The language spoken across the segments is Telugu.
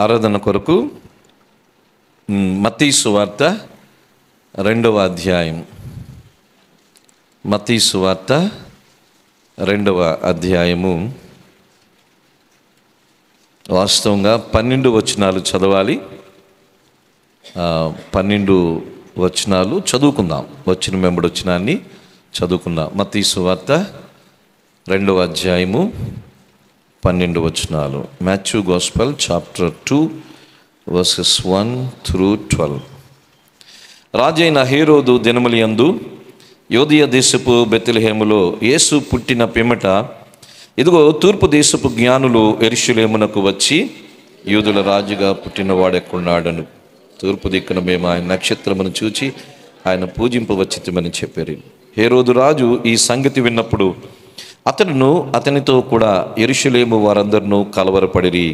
ఆరాధన కొరకు మత్తయి సువార్త 2వ అధ్యాయం. మత్తయి సువార్త 2వ అధ్యాయము. వాస్తవంగా 12 వచనాలు చదవాలి. 12 వచనాలు చదువుకుందాం. వచ్చిన వెంబడి వచనాన్ని చదువుకుందాం. మత్తయి సువార్త 2వ అధ్యాయము 12 వచనాలు. Matthew gospel chapter 2 verses 1 through 12. రాజైన హేరోదు దినములందు యోదయ దేశపు బెత్లెహేములో యేసు పుట్టిన పిమ్మట ఇదిగో తూర్పు దేశపు జ్ఞానులు యెరూషలేమునకు వచ్చి, యూదుల రాజుగా పుట్టినవాడెక్కడున్నాడను, తూర్పు దిక్కున మేము ఆయన నక్షత్రమును చూచి ఆయన పూజింపవచ్చితిమని చెప్పారు. హేరోదు రాజు ఈ సంగతి విన్నప్పుడు అతడును అతనితో కూడా యెరూషలేము వారందరినూ కలవరపడిరి.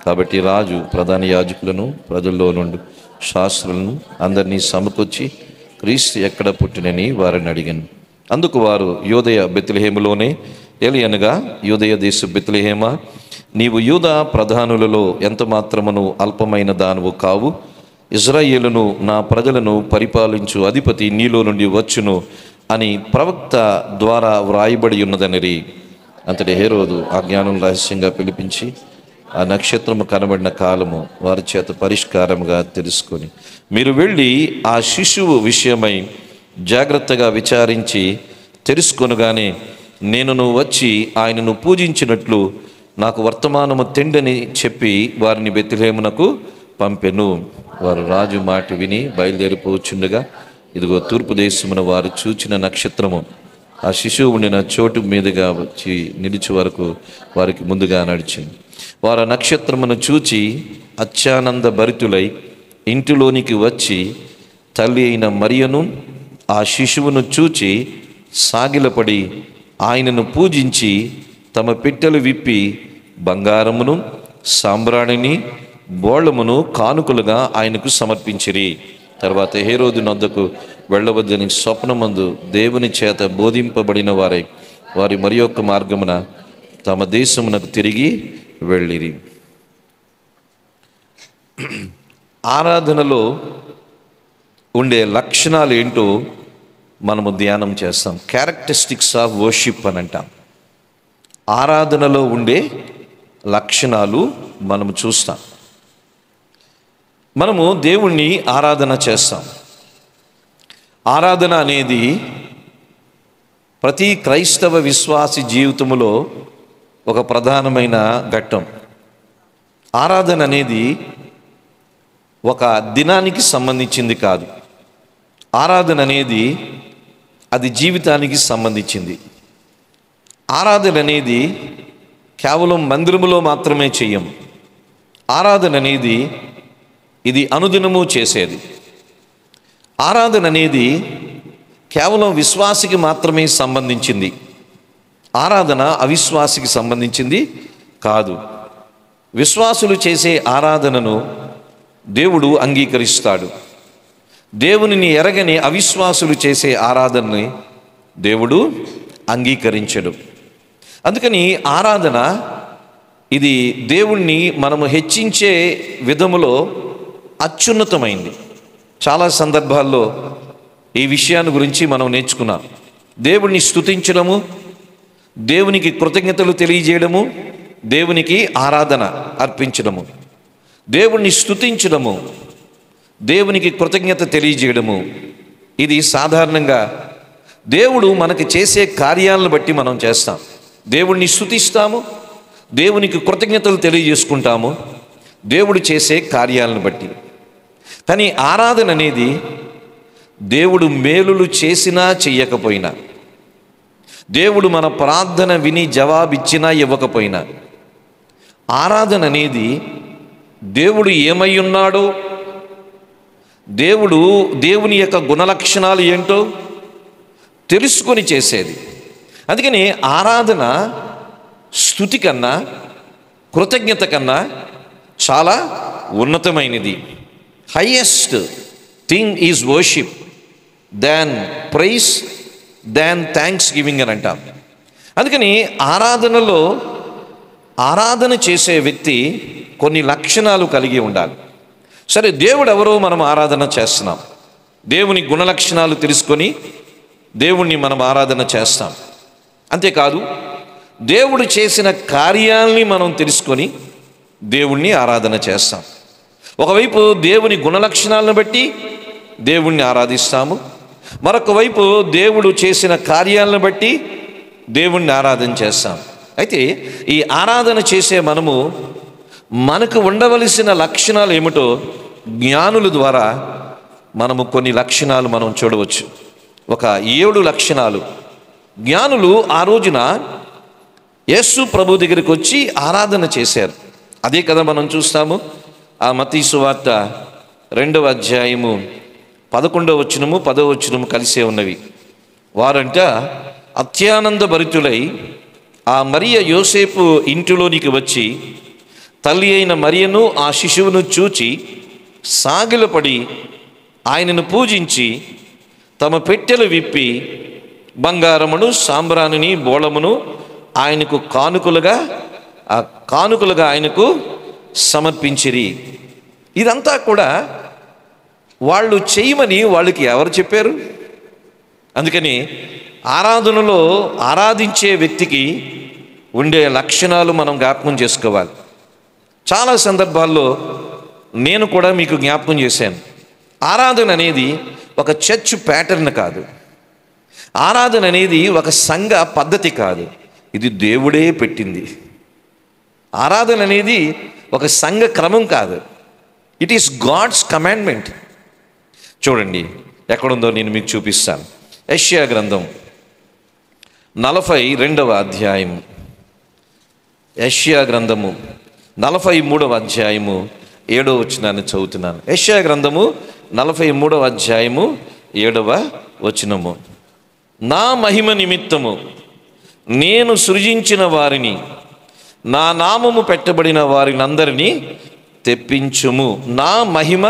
కాబట్టి రాజు ప్రధాన యాజకులను ప్రజల్లో నుండి శాస్త్రులను అందరినీ సమకూర్చి క్రీస్తు ఎక్కడ పుట్టినని వారిని అడిగాను. అందుకు వారు, యూదయ బెత్లెహేములోనే, ఏలియనగా యూదయ దేశ బెత్లెహేమా, నీవు యూదా ప్రధానులలో ఎంత మాత్రమును అల్పమైన దానవు కావు. ఇజ్రాయేలును నా ప్రజలను పరిపాలించు అధిపతి నీలో నుండి వచ్చును అని ప్రవక్త ద్వారా వ్రాయబడి ఉన్నదనిరి. అంతటి హేరోదు ఆ జ్ఞానం రహస్యంగా పిలిపించి ఆ నక్షత్రము కనబడిన కాలము వారి చేత పరిష్కారముగా తెలుసుకొని, మీరు వెళ్ళి ఆ శిశువు విషయమై జాగ్రత్తగా విచారించి తెలుసుకొనగానే నేను వచ్చి ఆయనను పూజించినట్లు నాకు వర్తమానము తెండని చెప్పి వారిని బెత్లెహేమునకు పంపెను. వారు రాజు మాట విని బయలుదేరిపోచుండగా ఇదిగో తూర్పు దేశమున వారు చూచిన నక్షత్రము ఆ శిశువు ఉండిన చోటు మీదుగా వచ్చి నిలిచి వరకు వారికి ముందుగా నడిచింది. వారు ఆ నక్షత్రమును చూచి అత్యానంద భరితులై ఇంటిలోనికి వచ్చి తల్లి అయిన మరియను ఆ శిశువును చూచి సాగిలపడి ఆయనను పూజించి తమ పెట్టెలు విప్పి బంగారమును సాంబ్రాణిని బోళమును కానుకలుగా ఆయనకు సమర్పించిరి. తర్వాత హేరోదు నొద్దకు వెళ్ళవద్దని స్వప్నమందు దేవుని చేత బోధింపబడిన వారై వారి మరి యొక్క మార్గమున తమ దేశమునకు తిరిగి వెళ్ళిరి. ఆరాధనలో ఉండే లక్షణాలు ఏంటో మనము ధ్యానం చేస్తాం. క్యారెక్టరిస్టిక్స్ ఆఫ్ వర్షిప్ అని అంటాం. ఆరాధనలో ఉండే లక్షణాలు మనము చూస్తాం. మనము దేవుణ్ణి ఆరాధన చేస్తాం. ఆరాధన అనేది ప్రతి క్రైస్తవ విశ్వాసి జీవితంలో ఒక ప్రధానమైన ఘట్టం. ఆరాధన అనేది ఒక దినానికి సంబంధించింది కాదు. ఆరాధన అనేది అది జీవితానికి సంబంధించింది. ఆరాధన అనేది కేవలం మందిరములో మాత్రమే చెయ్యం. ఆరాధన అనేది ఇది అనుదినము చేసేది. ఆరాధన అనేది కేవలం విశ్వాసికి మాత్రమే సంబంధించింది. ఆరాధన అవిశ్వాసికి సంబంధించింది కాదు. విశ్వాసులు చేసే ఆరాధనను దేవుడు అంగీకరిస్తాడు. దేవునిని ఎరగని అవిశ్వాసులు చేసే ఆరాధనని దేవుడు అంగీకరించడు. అందుకని ఆరాధన ఇది దేవుణ్ణి మనము హెచ్చించే విధములో అత్యున్నతమైంది. చాలా సందర్భాల్లో ఈ విషయాన్ని గురించి మనం నేర్చుకున్నాం. దేవుణ్ణి స్తుతించడము, దేవునికి కృతజ్ఞతలు తెలియజేయడము, దేవునికి ఆరాధన అర్పించడము. దేవుణ్ణి స్తుతించడము, దేవునికి కృతజ్ఞత తెలియజేయడము, ఇది సాధారణంగా దేవుడు మనకి చేసే కార్యాలను బట్టి మనం చేస్తాం. దేవుణ్ణి స్తుతిస్తాము, దేవునికి కృతజ్ఞతలు తెలియజేసుకుంటాము దేవుడు చేసే కార్యాలను బట్టి. కానీ ఆరాధన అనేది దేవుడు మేలులు చేసినా చెయ్యకపోయినా, దేవుడు మన ప్రార్థన విని జవాబిచ్చినా ఇవ్వకపోయినా, ఆరాధన అనేది దేవుడు ఏమై ఉన్నాడో, దేవుని యొక్క గుణలక్షణాలు ఏంటో తెలుసుకొని చేసేది. అందుకని ఆరాధన స్తుతి కన్నా, కృతజ్ఞత కన్నా చాలా ఉన్నతమైనది. Highest thing is worship than praise than thanks giving అని అంటాం. అందుకని ఆరాధనలో ఆరాధన చేసే వ్యక్తి కొన్ని లక్షణాలు కలిగి ఉండాలి. సరే, దేవుడు ఎవరో మనం ఆరాధన చేస్తున్నాం. దేవుని గుణలక్షణాలు తెలుసుకొని దేవుణ్ణి మనం ఆరాధన చేస్తాం. అంతేకాదు, దేవుడు చేసిన కార్యాల్ని మనం తెలుసుకొని దేవుణ్ణి ఆరాధన చేస్తాం. ఒకవైపు దేవుని గుణలక్షణాలను బట్టి దేవుణ్ణి ఆరాధిస్తాము, మరొక వైపు దేవుడు చేసిన కార్యాలను బట్టి దేవుణ్ణి ఆరాధన చేస్తాం. అయితే ఈ ఆరాధన చేసే మనకు ఉండవలసిన లక్షణాలు ఏమిటో జ్ఞానుల ద్వారా మనము కొన్ని లక్షణాలు మనం చూడవచ్చు. ఒక 7 లక్షణాలు జ్ఞానులు ఆ రోజున యేసు ప్రభు దగ్గరికి వచ్చి ఆరాధన చేశారు. అదే కదా మనం చూస్తాము. ఆ మత్తయి సువార్త 2వ అధ్యాయము 11వ వచనము 10వ వచనము కలిసే ఉన్నవి. వారంట అత్యానంద భరితులై ఆ మరియ యోసేపు ఇంటిలోనికి వచ్చి తల్లి అయిన మరియను ఆ శిశువును చూచి సాగిలపడి ఆయనను పూజించి తమ పెట్టెలు విప్పి బంగారమును సాంబ్రాణిని బోళమును ఆయనకు కానుకలుగా ఆయనకు సమర్పించిరి. ఇదంతా కూడా వాళ్ళు చేయమని వాళ్ళకి ఎవరు చెప్పారు? అందుకని ఆరాధనలో ఆరాధించే వ్యక్తికి ఉండే లక్షణాలు మనం జ్ఞాపకం చేసుకోవాలి. చాలా సందర్భాల్లో నేను కూడా మీకు జ్ఞాపకం చేశాను. ఆరాధన అనేది ఒక చర్చ్ ప్యాటర్న్ కాదు. ఆరాధన అనేది ఒక సంఘ పద్ధతి కాదు. ఇది దేవుడే పెట్టింది. ఆరాధన అనేది ఒక సంఘ క్రమం కాదు. It is God's commandment. చూడండి ఎక్కడుందో నేను మీకు చూపిస్తాను. యెషయా గ్రంథం 42వ అధ్యాయం, యెషయా గ్రంథము 43వ అధ్యాయము 7వ వచనాన్ని చదువుతున్నాను. యెషయా గ్రంథము 43వ అధ్యాయము 7వ వచనము. నా మహిమ నిమిత్తము నేను సృజించిన వారిని, నా నామము పెట్టబడిన వారినందరినీ తెప్పించుము, నా మహిమ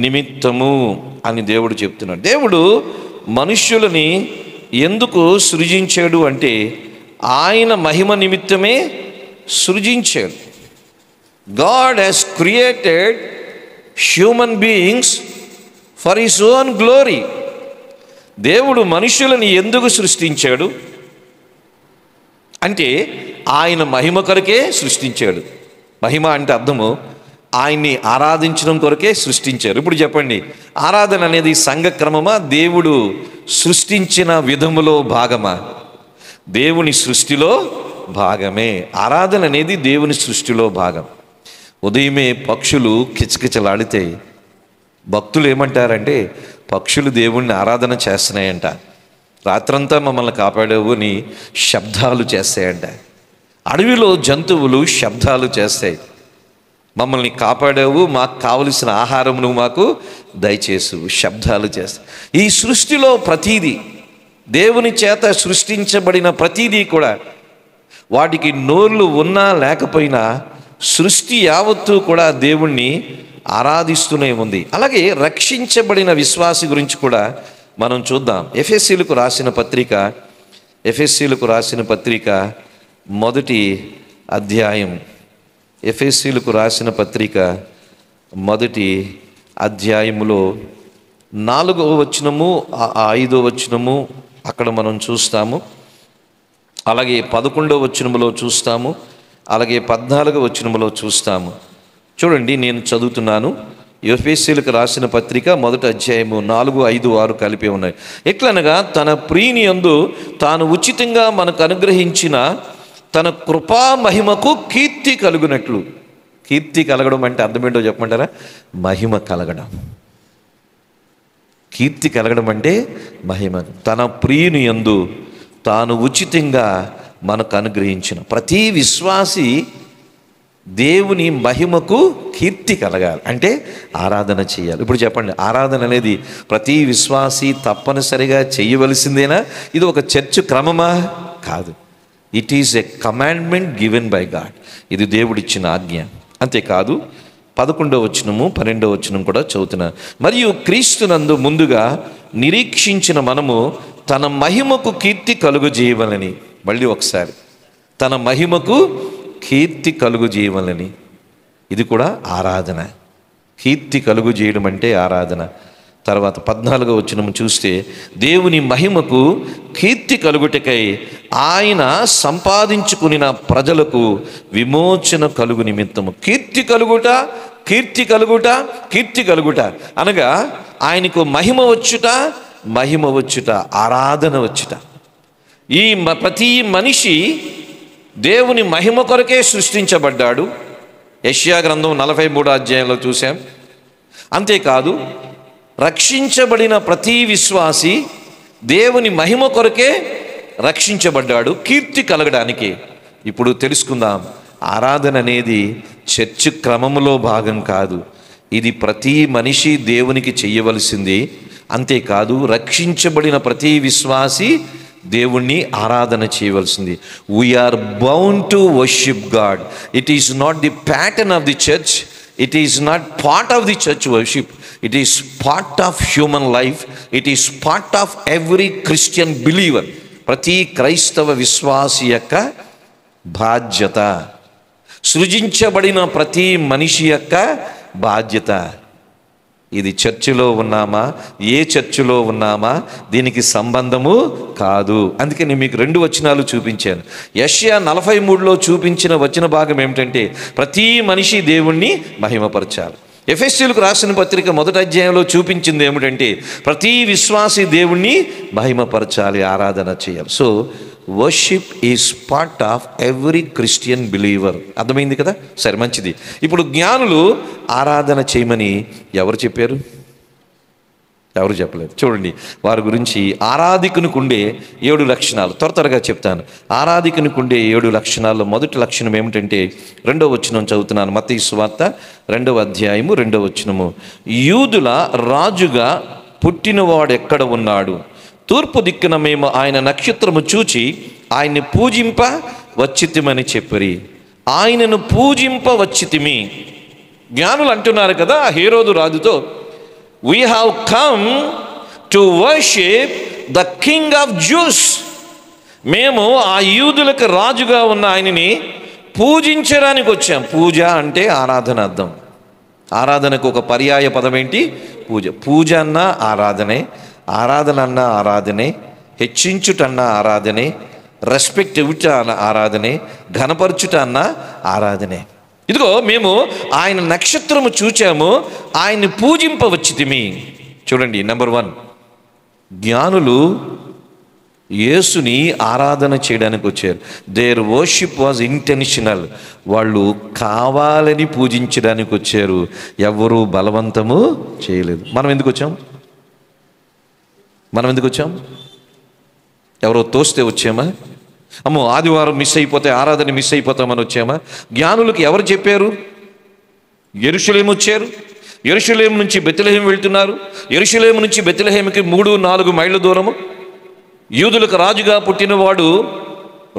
నిమిత్తము అని దేవుడు చెప్తున్నాడు. దేవుడు మనుష్యులని ఎందుకు సృజించాడు అంటే ఆయన మహిమ నిమిత్తమే సృజించాడు. God has created human beings for his own glory. దేవుడు మనుషులని ఎందుకు సృష్టించాడు అంటే ఆయన మహిమ కొరకే సృష్టించాడు. మహిమ అంటే అర్థము ఆయన్ని ఆరాధించడం కొరకే సృష్టించారు. ఇప్పుడు చెప్పండి, ఆరాధన అనేది సంఘ క్రమమా, దేవుడు సృష్టించిన విధములో భాగమా? దేవుని సృష్టిలో భాగమే. ఆరాధన అనేది దేవుని సృష్టిలో భాగం. ఉదయమే పక్షులు కిచకిచలాడితే భక్తులు ఏమంటారంటే పక్షులు దేవుణ్ణి ఆరాధన చేస్తున్నాయంట. రాత్రంతా మమ్మల్ని కాపాడావు అని శబ్దాలు చేస్తాయంట. అడవిలో జంతువులు శబ్దాలు చేస్తాయి. మమ్మల్ని కాపాడావు, మాకు కావలసిన ఆహారం నువ్వు మాకు దయచేసు, శబ్దాలు చేస్తాయి. ఈ సృష్టిలో ప్రతీదీ, దేవుని చేత సృష్టించబడిన ప్రతీదీ కూడా వాటికి నోళ్ళు ఉన్నా లేకపోయినా సృష్టి యావత్తు కూడా దేవుణ్ణి ఆరాధిస్తూనే ఉంది. అలాగే రక్షించబడిన విశ్వాసి గురించి కూడా మనం చూద్దాం. ఎఫెసీలకు రాసిన పత్రిక మొదటి అధ్యాయం, ఎఫెసీలకు రాసిన పత్రిక మొదటి అధ్యాయములో 4వ వచనము 5వ వచనము అక్కడ మనం చూస్తాము. అలాగే 11వ వచనములో చూస్తాము. అలాగే 14వ వచనములో చూస్తాము. చూడండి, నేను చదువుతున్నాను. ఎఫెసీలకు రాసిన పత్రిక మొదటి అధ్యాయము 4, 5, 6 కలిపి ఉన్నాయి. ఎట్లనగా తన ప్రియుని యందు తాను ఉచితంగా మనకు అనుగ్రహించిన తన కృపా మహిమకు కీర్తి కలుగునట్లు. కీర్తి కలగడం అంటే అర్థం ఏంటో చెప్పమంటారా? మహిమ కలగడం. కీర్తి కలగడం అంటే మహిమ. తన ప్రియుని యందు తాను ఉచితంగా మనకు అనుగ్రహించిన ప్రతి విశ్వాసి దేవుని మహిమకు కీర్తి కలగాలి అంటే ఆరాధన చేయాలి. ఇప్పుడు చెప్పండి, ఆరాధన అనేది ప్రతి విశ్వాసి తప్పనిసరిగా చేయవలసిందేనా? ఇది ఒక చర్చ్ క్రమమా? కాదు. It is a commandment given by God. ఇది దేవుడిచ్చిన ఆజ్ఞ. అంతేకాదు 11వ వచనము 12వ వచనం కూడా చదువుతున్నా. మరియు క్రీస్తునందు ముందుగా నిరీక్షించిన మనము తన మహిమకు కీర్తి కలుగజేయవలని. మళ్ళీ ఒకసారి, తన మహిమకు కీర్తి కలుగు చేయవలని. ఇది కూడా ఆరాధన. కీర్తి కలుగు చేయడం అంటే ఆరాధన. తర్వాత 14వ వచనం చూస్తే, దేవుని మహిమకు కీర్తి కలుగుటకై ఆయన సంపాదించుకున్న ప్రజలకు విమోచన కలుగు నిమిత్తము. కీర్తి కలుగుట, కీర్తి కలుగుట, కీర్తి కలుగుట అనగా ఆయనకు మహిమ వచ్చుట, మహిమ వచ్చుట, ఆరాధన వచ్చుట. ఈ ప్రతి మనిషి దేవుని మహిమ కొరకే సృష్టించబడ్డాడు. యెషయా గ్రంథం 43వ అధ్యాయంలో చూసాం. అంతేకాదు, రక్షించబడిన ప్రతి విశ్వాసి దేవుని మహిమ కొరకే రక్షించబడ్డాడు, కీర్తి కలగడానికి. ఇప్పుడు తెలుసుకుందాం, ఆరాధన అనేది చర్చ్ క్రమములో భాగం కాదు. ఇది ప్రతి మనిషి దేవునికి చెయ్యవలసింది. అంతేకాదు, రక్షించబడిన ప్రతి విశ్వాసి దేవుణ్ణి ఆరాధన చేయవలసింది. We are bound to worship God. It is not the pattern of the church, it is not part of the church worship, it is part of human life, it is part of every Christian believer. ప్రతి క్రైస్తవ విశ్వాసి యొక్క బాధ్యత, సృజించబడిన ప్రతి మనిషి యొక్క బాధ్యత. ఇది చర్చిలో ఉన్నామా, ఏ చర్చిలో ఉన్నామా, దీనికి సంబంధము కాదు. అందుకే నేను మీకు 2 వచనాలు చూపించాను. యెషయా 43లో చూపించిన వచన భాగం ఏమిటంటే, ప్రతి మనిషి దేవుణ్ణి మహిమపరచాలి. ఎఫెసీయులకు రాసిన పత్రిక 1వ అధ్యాయంలో చూపించింది ఏమిటంటే, ప్రతి విశ్వాసి దేవుణ్ణి మహిమపరచాలి, ఆరాధన చేయాలి. So worship is part of every Christian believer. అర్థమైంది కదా? సరే, మంచిది. ఇప్పుడు జ్ఞానులు ఆరాధన చేయమని ఎవరు చెప్పారు? ఎవరు చెప్పలేదు. చూడండి, వారి గురించి ఆరాధికునికి ఉండే 7 లక్షణాలు త్వరగా చెప్తాను. ఆరాధికునికి ఉండే 7 లక్షణాల్లో మొదటి లక్షణం ఏమిటంటే, 2వ వచనం చదువుతున్నాను. మత్తయి సువార్త 2వ అధ్యాయము 2వ వచనము. యూదుల రాజుగా పుట్టినవాడు ఎక్కడ ఉన్నాడు? తూర్పు దిక్కున మేము ఆయన నక్షత్రము చూచి ఆయన్ని పూజింప వచ్చితిమని చెప్పిరి. ఆయనను పూజింప వచ్చితిమి. జ్ఞానులు అంటున్నారు కదా హేరోదు రాజుతో, we have come to worship the king of Jews. మేము ఆ యూదులకు రాజుగా ఉన్న ఆయనని పూజించడానికి వచ్చాం. పూజ అంటే ఆరాధన అర్థం. ఆరాధనకు ఒక పర్యాయ పదం ఏంటి? పూజ. పూజ అన్న ఆరాధనే, ఆరాధన అన్న ఆరాధనే, హెచ్చించుట అన్న ఆరాధనే, రెస్పెక్ట్ ఇవ్వట అన్న ఆరాధనే, ఘనపరచుట అన్న ఆరాధనే. ఇదిగో మేము ఆయన నక్షత్రము చూచాము, ఆయన్ని పూజింపవచ్చితిమి. చూడండి, నెంబర్ 1, జ్ఞానులు యేసుని ఆరాధన చేయడానికి వచ్చారు. Their worship was intentional. వాళ్ళు కావాలని పూజించడానికి వచ్చారు, ఎవరు బలవంతము చేయలేదు. మనం ఎందుకు వచ్చాం? ఎవరో తోస్తే వచ్చామా? అమ్మో, ఆదివారం మిస్ అయిపోతే, ఆరాధన మిస్ అయిపోతామని వచ్చామా? జ్ఞానులకు ఎవరు చెప్పారు? యెరూషలేము వచ్చారు. యెరూషలేము నుంచి బెత్లెహేము వెళ్తున్నారు. యెరూషలేము నుంచి బెత్లెహేముకి 3-4 మైళ్ళ దూరము. యూదులకు రాజుగా పుట్టినవాడు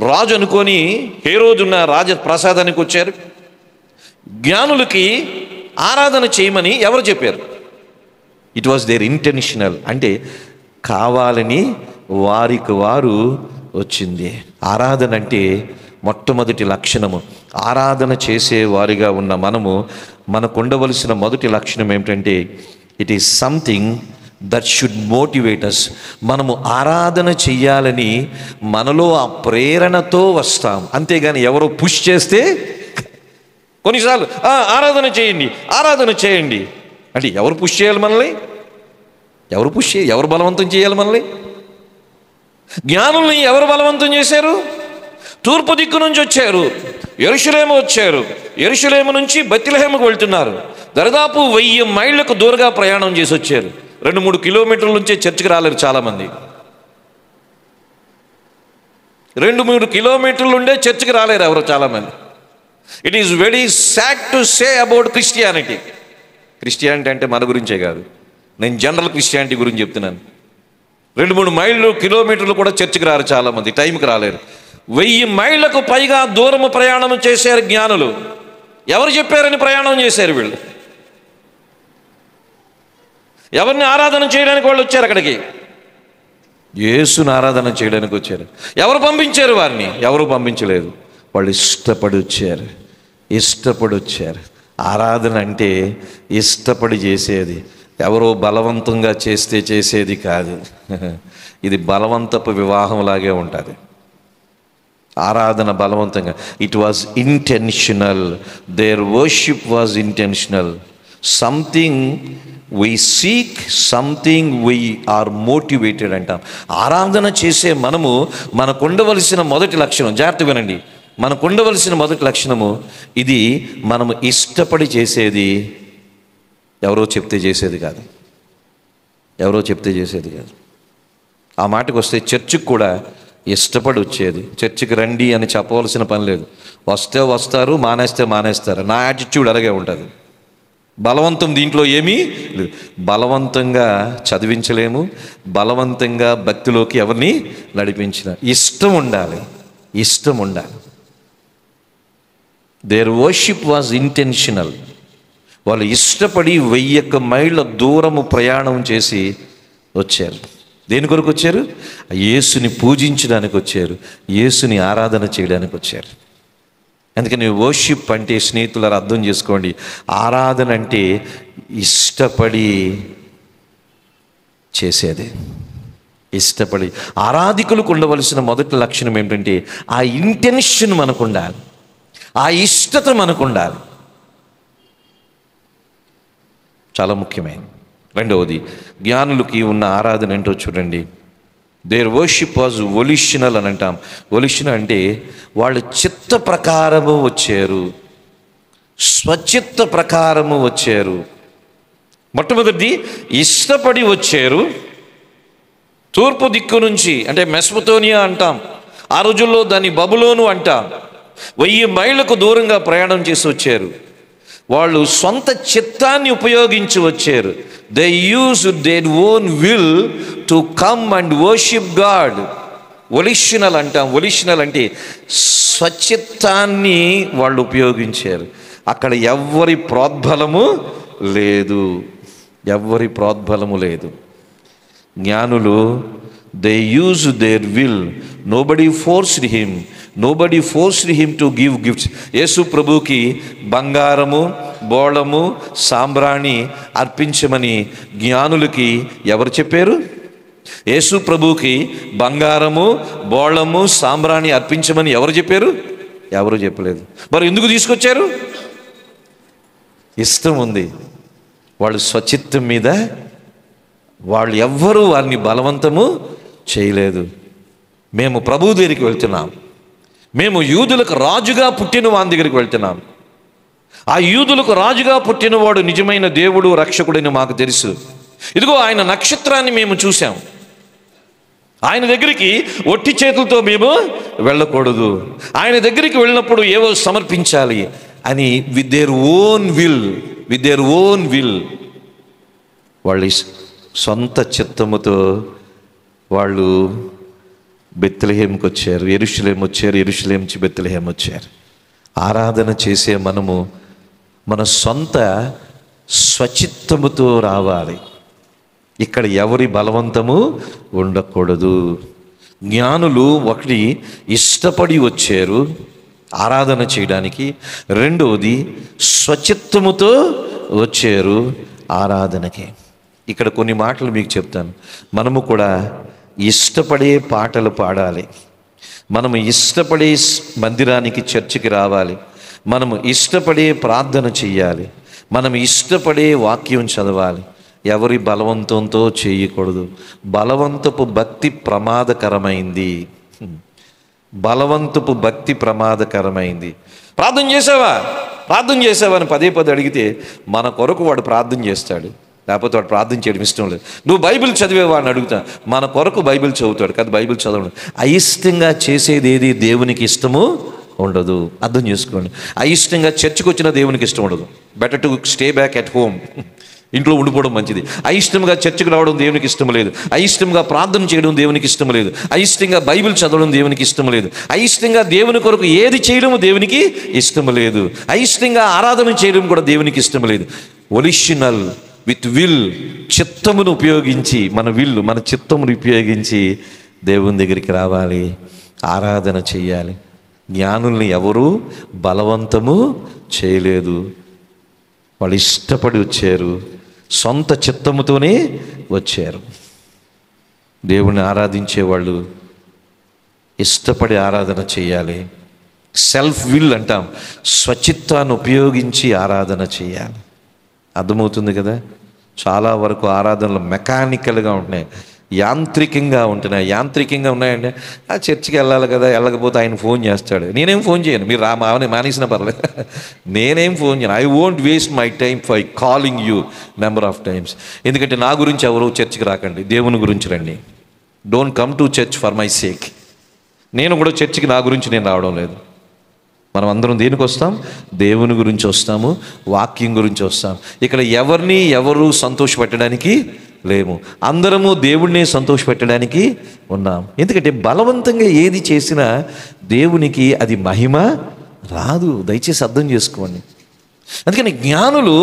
రాజు అనుకొని హేరోదున్న రాజ ప్రసాదానికి వచ్చారు. జ్ఞానులకి ఆరాధన చేయమని ఎవరు చెప్పారు? It was their intentional. అంటే కావాలని వారికి వారు వచ్చింది. ఆరాధన అంటే మొట్టమొదటి లక్షణము. ఆరాధన చేసే వారిగా ఉన్న మనకు ఉండవలసిన మొదటి లక్షణం ఏమిటంటే, it is something that should motivate us. మనము ఆరాధన చెయ్యాలని మనలో ఆ ప్రేరణతో వస్తాం. అంతేగాని ఎవరో పుష్ చేస్తే, కొన్నిసార్లు ఆరాధన చేయండి అంటే ఎవరు పుష్ చేయాలి మనల్ని? ఎవరు బలవంతం చేయాలి మనల్ని? జ్ఞానుల్ని ఎవరు బలవంతం చేశారు? తూర్పు దిక్కు నుంచి వచ్చారు, యెరూషలేము వచ్చారు. యెరూషలేము నుంచి బెత్లెహేముకు వెళ్తున్నారు. దాదాపు 1000 మైళ్ళకు దూరంగా ప్రయాణం చేసి వచ్చారు. 2-3 కిలోమీటర్ల నుంచే చర్చికి రాలేరు చాలామంది. 2-3 కిలోమీటర్లు ఉండే చర్చికి రాలేరు ఎవరు చాలామంది. It is very sad to say about Christianity. Christianity అంటే మన గురించే కాదు, నేను జనరల్ క్రిస్టియానిటీ గురించి చెప్తున్నాను. 2-3 కిలోమీటర్లు కూడా చర్చికి రారు చాలామంది, టైంకి రాలేరు. 1000 మైళ్ళకు పైగా దూరము ప్రయాణం చేశారు జ్ఞానులు. ఎవరు చెప్పారని ప్రయాణం చేశారు వీళ్ళు? ఎవరిని ఆరాధన చేయడానికి వాళ్ళు వచ్చారు అక్కడికి? యేసుని ఆరాధన చేయడానికి వచ్చారు. ఎవరు పంపించారు వారిని? ఎవరు పంపించలేదు. వాళ్ళు ఇష్టపడి వచ్చారు, ఇష్టపడి వచ్చారు. ఆరాధన అంటే ఇష్టపడి చేసేది, ఎవరో బలవంతంగా చేస్తే చేసేది కాదు. ఇది బలవంతపు వివాహంలాగే ఉంటుంది. ఆరాధన బలవంతంగా. It was intentional. Their worship was intentional. Something we seek, something we are motivated అంటాం. ఆరాధన చేసే మనకు ఉండవలసిన మొదటి లక్షణం, జాగ్రత్త వినండి, మనకు ఉండవలసిన మొదటి లక్షణము ఇది. మనము ఇష్టపడి చేసేది, ఎవరో చెప్తే చేసేది కాదు. ఎవరో చెప్తే చేసేది కాదు. ఆ మాటకు వస్తే చర్చికి కూడా ఇష్టపడి వచ్చేది. చర్చికి రండి అని చెప్పవలసిన పని లేదు. వస్తే వస్తారు, మానేస్తే మానేస్తారు. నా యాటిట్యూడ్ అలాగే ఉంటుంది. బలవంతం దీంట్లో ఏమీ లేదు. బలవంతంగా చదివించలేము, బలవంతంగా భక్తిలోకి ఎవరిని నడిపించిన. ఇష్టం ఉండాలి, ఇష్టం ఉండాలి. Their worship was intentional. వాళ్ళు ఇష్టపడి 1000 మైళ్ళ దూరము ప్రయాణం చేసి వచ్చారు. దేని కొరకు వచ్చారు? యేసుని పూజించడానికి వచ్చారు, యేసుని ఆరాధన చేయడానికి వచ్చారు. అందుకని వర్షిప్ అంటే స్నేహితులారా అర్థం చేసుకోండి, ఆరాధన అంటే ఇష్టపడి చేసేది. ఇష్టపడి. ఆరాధికులకు ఉండవలసిన మొదటి లక్షణం ఏమిటంటే ఆ ఇంటెన్షన్ మనకు ఉండాలి, ఆ ఇష్టత మనకు ఉండాలి. చాలా ముఖ్యమైనది. రెండవది, జ్ఞానులకి ఉన్న ఆరాధన ఏంటో చూడండి. దేర్ వర్షిప్ వాజ్ వొలిషనల్ అని అంటాం. వొలిషనల్ అంటే వాళ్ళు చిత్త ప్రకారము వచ్చారు, స్వచిత్త ప్రకారము వచ్చారు. మొట్టమొదటిది ఇష్టపడి వచ్చారు. తూర్పు దిక్కు నుంచి, అంటే మెసొపొతేమియా అంటాం, ఆ రోజుల్లో దాన్ని బబులోను అంటాం. 1000 మైళ్ళకు దూరంగా ప్రయాణం చేసి వచ్చారు. వాళ్ళు సొంత చిత్తాన్ని ఉపయోగించి వచ్చారు. They use their own will to come and worship God. Volitional అంటాం. వొలిషనల్ అంటే స్వచిత్తాన్ని వాళ్ళు ఉపయోగించారు. అక్కడ ఎవ్వరి ప్రోద్బలము లేదు, ఎవ్వరి ప్రోద్బలము లేదు. జ్ఞానులు they use their will. Nobody forced him, nobody forced him to give gifts. Yesu ప్రభుకి బంగారము, బోళము, సాంబ్రాణి అర్పించమని జ్ఞానులకి ఎవరు చెప్పారు? యేసు ప్రభుకి బంగారము, బోళము, సాంబ్రాణి అర్పించమని ఎవరు చెప్పారు? ఎవరు చెప్పలేదు. మరి ఎందుకు తీసుకొచ్చారు? ఇష్టం ఉంది. వాళ్ళు స్వచిత్తం మీద, వాళ్ళు ఎవ్వరూ వారిని బలవంతము చేయలేదు. మేము ప్రభువు దగ్గరికి వెళ్తున్నాం, మేము యూదులకు రాజుగా పుట్టిన వాని దగ్గరికి వెళ్తున్నాం. ఆ యూదులకు రాజుగా పుట్టినవాడు నిజమైన దేవుడు, రక్షకుడని మాకు తెలుసు. ఇదిగో ఆయన నక్షత్రాన్ని మేము చూసాం. ఆయన దగ్గరికి ఒట్టి చేతులతో మేము వెళ్ళకూడదు. ఆయన దగ్గరికి వెళ్ళినప్పుడు ఏవో సమర్పించాలి అని విత్ దేర్ ఓన్ విల్ వాళ్ళ సొంత చిత్తముతో వాళ్ళు బెత్లెహేంకి వచ్చారు, యెరూషలేం వచ్చారు, యెరూషలేం నుంచి బెత్లెహేం వచ్చారు. ఆరాధన చేసే మనము మన సొంత స్వచిత్తముతో రావాలి. ఇక్కడ ఎవరి బలవంతము ఉండకూడదు. జ్ఞానులు ఒకటి ఇష్టపడి వచ్చారు ఆరాధన చేయడానికి, రెండవది స్వచిత్తముతో వచ్చారు ఆరాధనకి. ఇక్కడ కొన్ని మాటలు మీకు చెప్తాను. మనము కూడా ఇష్టపడే పాటలు పాడాలి, మనము ఇష్టపడే మందిరానికి, చర్చికి రావాలి, మనము ఇష్టపడే ప్రార్థన చెయ్యాలి, మనం ఇష్టపడే వాక్యం చదవాలి. ఎవరి బలవంతంతో చేయకూడదు. బలవంతపు భక్తి ప్రమాదకరమైంది. బలవంతపు భక్తి ప్రమాదకరమైంది. ప్రార్థన చేసావా అని పదే అడిగితే మన కొరకు వాడు ప్రార్థన చేస్తాడు, లేకపోతే వాడు ప్రార్థన చేయడం ఇష్టం లేదు. నువ్వు బైబిల్ చదివేవా అని అడుగుతా, మన కొరకు బైబిల్ చదువుతాడు కాదు, బైబిల్ చదవడు. అయిష్టంగా చేసేది ఏది దేవునికి ఇష్టము ఉండదు. అర్థం చేసుకోండి. అయిష్టంగా చర్చికి వచ్చిన దేవునికి ఇష్టం ఉండదు. Better to stay back at home, ఇంట్లో ఉండిపోవడం మంచిది. అయిష్టంగా చర్చికి రావడం దేవునికి ఇష్టం లేదు. అయిష్టంగా ప్రార్థన చేయడం దేవునికి ఇష్టం లేదు. అయిష్టంగా బైబిల్ చదవడం దేవునికి ఇష్టం లేదు. అయిష్టంగా దేవుని కొరకు ఏది చేయడం దేవునికి ఇష్టం లేదు. అయిష్టంగా ఆరాధన చేయడం కూడా దేవునికి ఇష్టం లేదు. ఒరిజినల్ విత్ విల్, చిత్తమును ఉపయోగించి, మన చిత్తమును ఉపయోగించి దేవుని దగ్గరికి రావాలి, ఆరాధన చెయ్యాలి. జ్ఞానుల్ని ఎవరూ బలవంతము చేయలేదు. వాళ్ళు ఇష్టపడి వచ్చారు, సొంత చిత్తముతోనే వచ్చారు. దేవుణ్ణి ఆరాధించేవాళ్ళు ఇష్టపడి ఆరాధన చేయాలి. సెల్ఫ్ విల్ అంటాం, స్వచిత్తాన్ని ఉపయోగించి ఆరాధన చేయాలి. అర్థమవుతుంది కదా? చాలా వరకు ఆరాధనలు మెకానికల్గా ఉంటున్నాయి, యాంత్రికంగా ఉంటున్నాయి. యాంత్రికంగా ఉన్నాయండి, ఆ చర్చికి వెళ్ళాలి కదా, వెళ్ళకపోతే ఆయన ఫోన్ చేస్తాడు. నేనేం ఫోన్ చేయను, మీరు మానేసిన పర్లేదు, నేనేం ఫోన్ చేయను. I won't waste my time for calling you number of times. ఎందుకంటే నా గురించి ఎవరు చర్చికి రాకండి, దేవుని గురించి రండి. Don't come to church for my sake. నేను కూడా చర్చికి నా గురించి నేను రావడం లేదు. మనం అందరం దేనికి వస్తాం? దేవుని గురించి వస్తాము, వాక్యం గురించి వస్తాం. ఇక్కడ ఎవరు సంతోషపెట్టడానికి లేము, అందరము దేవుణ్ణి సంతోషపెట్టడానికి ఉన్నాం. ఎందుకంటే బలవంతంగా ఏది చేసినా దేవునికి అది మహిమ రాదు. దయచేసి అర్థం చేసుకోండి. అందుకని జ్ఞానులు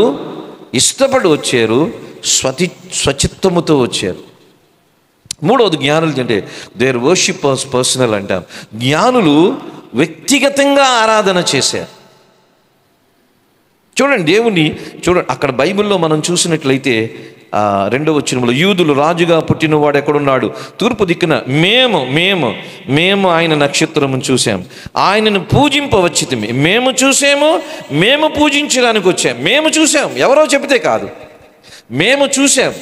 ఇష్టపడి వచ్చారు, స్వచిత్తముతో వచ్చారు. మూడవది జ్ఞానులు అంటే దేర్ వర్షిప్ పర్సనల్ అంటాం. జ్ఞానులు వ్యక్తిగతంగా ఆరాధన చేశారు. చూడండి, దేవుని చూడండి, అక్కడ బైబిల్లో మనం చూసినట్లయితే 2వ వచనంలో యూదులు రాజుగా పుట్టినవాడు ఎక్కడున్నాడు? తూర్పు దిక్కున మేము ఆయన నక్షత్రము చూసాం, ఆయనను పూజింపవచ్చితిమి. మేము చూసాము, మేము పూజించడానికి వచ్చాం. మేము చూసాం, ఎవరో చెబితే కాదు, మేము చూసాం.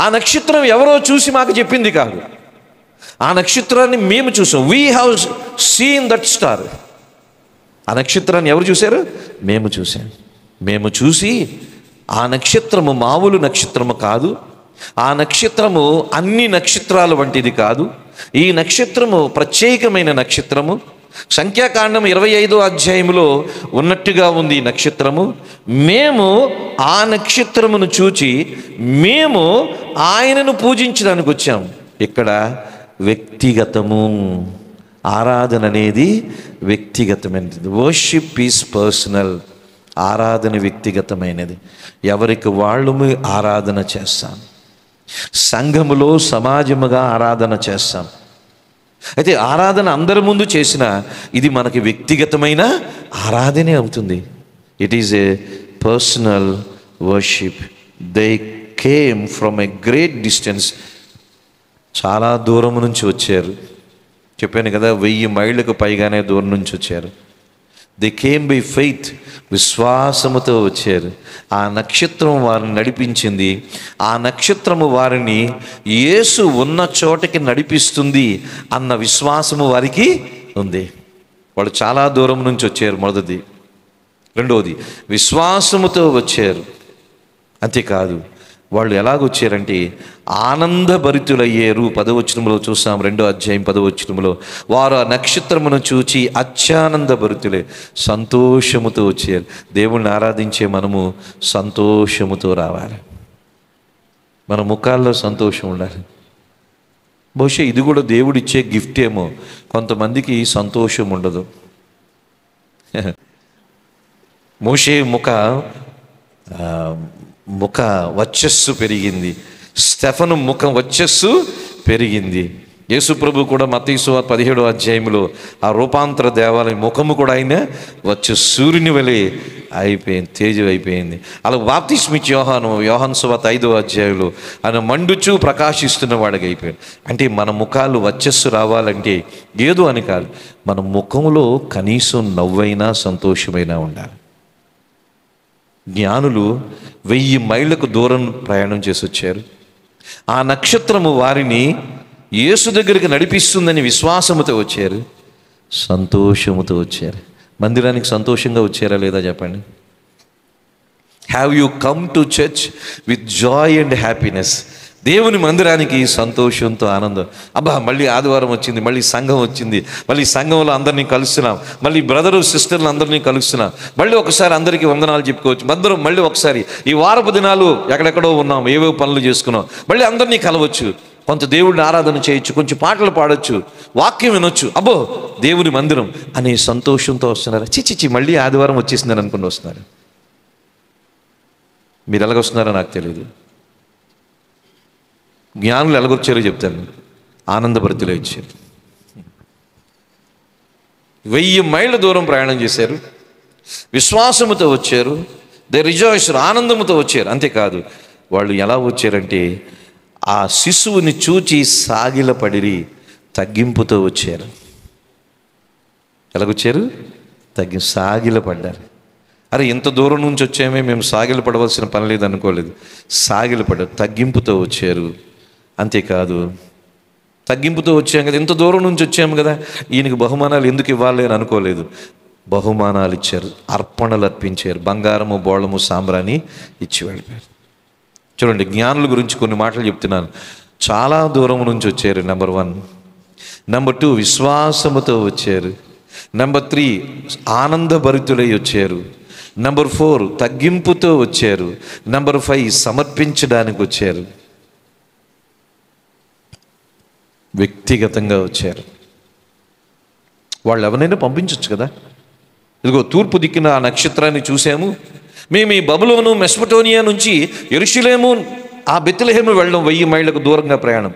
ఆ నక్షత్రం ఎవరో చూసి మాకు చెప్పింది కాదు, ఆ నక్షత్రాన్ని మేము చూసాం. We have seen that star. ఆ నక్షత్రాన్ని ఎవరు చూశారు? మేము చూసాం. మేము చూసి ఆ నక్షత్రము మామూలు నక్షత్రము కాదు, ఆ నక్షత్రము అన్ని నక్షత్రాల వంటిది కాదు, ఈ నక్షత్రము ప్రత్యేకమైన నక్షత్రము. సంఖ్యాకాండం 25వ అధ్యాయంలో ఉన్నట్టుగా ఉంది ఈ నక్షత్రము. మేము ఆ నక్షత్రమును చూచి మేము ఆయనను పూజించడానికి వచ్చాం. ఇక్కడ వ్యక్తిగతము, ఆరాధన అనేది వ్యక్తిగతమైనది. Worship is personal. ఆరాధన వ్యక్తిగతమైనది. ఎవరికి వాళ్ళు ఆరాధన చేస్తాం. సంఘములో సమాజముగా ఆరాధన చేస్తాం. అయితే ఆరాధన అందరి ముందు చేసిన ఇది మనకి వ్యక్తిగతమైన ఆరాధనే అవుతుంది. It is a personal worship. They came from a great distance. చాలా దూరం నుంచి వచ్చారు. చెప్పాను కదా, 1000 మైళ్ళకు పైగానే దూరం నుంచి వచ్చారు. They came by faith. విశ్వాసముతో వచ్చారు. ఆ నక్షత్రం వారిని నడిపించింది. ఆ నక్షత్రము వారిని యేసు ఉన్న చోటకి నడిపిస్తుంది అన్న విశ్వాసము వారికి ఉంది. వాళ్ళు చాలా దూరం నుంచి వచ్చారు, మొదటిది. రెండవది, విశ్వాసముతో వచ్చారు. అంతేకాదు, వాళ్ళు ఎలాగొచ్చారంటే ఆనందభరితులయ్యారు. 10వ వచనంలో చూసాం, 2వ అధ్యాయం 10వ వచనంలో, వారు ఆ నక్షత్రమును చూచి అత్యానందభరితులే, సంతోషముతో వచ్చారు. దేవుణ్ణి ఆరాధించే మనము సంతోషముతో రావాలి. మన ముఖాల్లో సంతోషం ఉండాలి. బహుశా ఇది కూడా దేవుడిచ్చే గిఫ్ట్ ఏమో. కొంతమందికి సంతోషం ఉండదు. మోషే ముఖ వర్చస్సు పెరిగింది, స్టెఫను ముఖం వర్చస్సు పెరిగింది. యేసు ప్రభు కూడా మత్తయి సువార్త 17వ అధ్యాయంలో ఆ రూపాంతర దేవాలయం ముఖము కూడా ఆయన సూర్యుని వలె అయిపోయింది, తేజం అయిపోయింది. అలా బాప్తిస్మిచ్చి యోహాను సువార్త 5వ అధ్యాయంలో ఆయన మండుచూ ప్రకాశిస్తున్న వాడికి అయిపోయాడు. అంటే మన ముఖాలు వర్చస్సు రావాలంటే ఏదో అని కాదు, మన ముఖంలో కనీసం నవ్వైనా సంతోషమైనా ఉండాలి. జ్ఞానులు 1000 మైళ్ళకు దూరం ప్రయాణం చేసి వచ్చారు. ఆ నక్షత్రము వారిని యేసు దగ్గరికి నడిపిస్తుందని విశ్వాసముతో వచ్చారు, సంతోషముతో వచ్చారు. మందిరానికి సంతోషంగా వచ్చారా లేదా చెప్పండి? Have you come to church with Joy and happiness? దేవుని మందిరానికి సంతోషంతో, ఆనందం. అబ్బా, మళ్ళీ ఆదివారం వచ్చింది, మళ్ళీ సంఘం వచ్చింది, మళ్ళీ సంఘంలో అందరినీ కలుస్తున్నాం, మళ్ళీ బ్రదరు సిస్టర్లు అందరినీ కలుస్తున్నాం, మళ్ళీ ఒకసారి అందరికీ వందనాలు చెప్పుకోవచ్చు. అందరం మళ్ళీ ఒకసారి ఈ వారపు దినాలు ఎక్కడెక్కడో ఉన్నాం, ఏవేవో పనులు చేసుకున్నాం, మళ్ళీ అందరినీ కలవచ్చు, కొంత దేవుడిని ఆరాధన చేయొచ్చు, కొంచెం పాటలు పాడొచ్చు, వాక్యం వినొచ్చు. అబ్బో, దేవుని మందిరం అనే సంతోషంతో వస్తున్నారు. చిచ్చి మళ్ళీ ఆదివారం వచ్చేసిందని అనుకుని వస్తున్నారు. మీరు ఎలాగొస్తున్నారో నాకు తెలియదు. జ్ఞానులు ఎలాగొచ్చారో చెప్తాను. ఆనందభరితులే వచ్చారు. 1000 మైళ్ళ దూరం ప్రయాణం చేశారు, విశ్వాసముతో వచ్చారు, దే రిజాయిస్, ఆనందముతో వచ్చారు. అంతేకాదు వాళ్ళు ఎలా వచ్చారంటే ఆ శిశువుని చూచి సాగిలపడిరి, తగ్గింపుతో వచ్చారు. ఎలాగొచ్చారు? సాగిలపడ్డారు. అరే ఇంత దూరం నుంచి వచ్చామే, మేము సాగిలపడవలసిన పని లేదు అనుకోలేదు. సాగిలపడ్డారు, తగ్గింపుతో వచ్చారు. అంతేకాదు తగ్గింపుతో వచ్చాం కదా, ఇంత దూరం నుంచి వచ్చాము కదా, ఈయనకి బహుమానాలు ఎందుకు ఇవ్వాలి అని అనుకోలేదు. బహుమానాలు ఇచ్చారు, అర్పణలు అర్పించారు, బంగారము బోళము సాంబ్రాణి ఇచ్చి వెళ్ళిపోయారు. చూడండి, జ్ఞానుల గురించి కొన్ని మాటలు చెప్తున్నాను. చాలా దూరం నుంచి వచ్చారు. నెంబర్ 1. నెంబర్ 2 విశ్వాసముతో వచ్చారు. నెంబర్ 3 ఆనందభరితులై వచ్చారు. నెంబర్ 4 తగ్గింపుతో వచ్చారు. నెంబర్ 5 సమర్పించడానికి వచ్చారు. వ్యక్తిగతంగా వచ్చారు. వాళ్ళు ఎవరైనా పంపించవచ్చు కదా. ఇదిగో తూర్పు దిక్కున ఆ నక్షత్రాన్ని చూసాము, మేము ఈ బబులోను మెస్పటోనియా నుంచి యెరూషలేము ఆ బెత్లెహేము వెళ్ళడం 1000 మైళ్ళకు దూరంగా ప్రయాణం,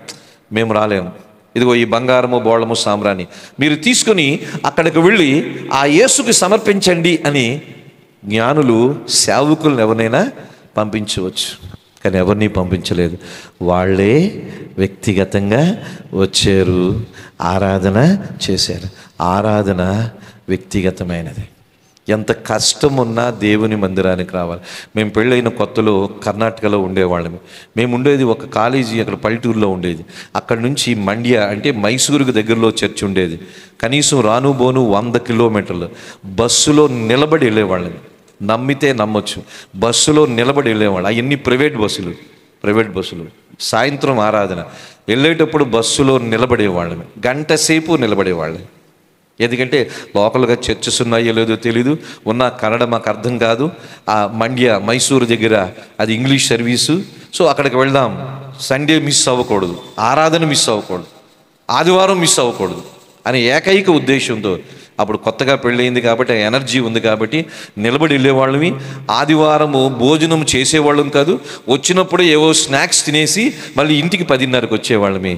మేము రాలేము. ఇదిగో ఈ బంగారము బోళము సాంబ్రాణి మీరు తీసుకుని అక్కడికి వెళ్ళి ఆ యేసుకి సమర్పించండి అని జ్ఞానులు సేవకులను ఎవరినైనా పంపించవచ్చు. కానీ ఎవరిని పంపించలేదు. వాళ్ళే వ్యక్తిగతంగా వచ్చారు, ఆరాధన చేశారు. ఆరాధన వ్యక్తిగతమైనది. ఎంత కష్టం ఉన్నా దేవుని మందిరానికి రావాలి. మేము పెళ్ళైన కొత్తలో కర్ణాటకలో ఉండేవాళ్ళము. మేము ఉండేది ఒక కాలేజీ అక్కడ పల్లెటూరులో ఉండేది. అక్కడ నుంచి మండ్య అంటే మైసూరుకు దగ్గరలో చర్చ్ ఉండేది. కనీసం రాను బోను 100 కిలోమీటర్లు బస్సులో నిలబడి వెళ్ళేవాళ్ళని. నమ్మితే నమ్మొచ్చు, బస్సులో నిలబడి వెళ్ళేవాళ్ళు. అవన్నీ ప్రైవేట్ బస్సులు. సాయంత్రం ఆరాధన వెళ్ళేటప్పుడు బస్సులో నిలబడేవాళ్ళని, గంట సేపు నిలబడేవాళ్ళని. ఎందుకంటే లోకల్గా చర్చెస్ ఉన్నాయో లేదో తెలీదు, ఉన్న కన్నడ మాకు అర్థం కాదు. ఆ మండ్య మైసూరు దగ్గర అది ఇంగ్లీష్ సర్వీసు. సో అక్కడికి వెళ్దాం, సండే మిస్ అవ్వకూడదు, ఆరాధన మిస్ అవ్వకూడదు, ఆదివారం మిస్ అవ్వకూడదు అనే ఏకైక ఉద్దేశంతో అప్పుడు కొత్తగా పెళ్ళయింది కాబట్టి ఆ ఎనర్జీ ఉంది కాబట్టి నిలబడి వెళ్ళేవాళ్ళమి. ఆదివారము భోజనం చేసేవాళ్ళం కాదు, వచ్చినప్పుడు ఏవో స్నాక్స్ తినేసి మళ్ళీ ఇంటికి 10:30కి వచ్చేవాళ్ళమి.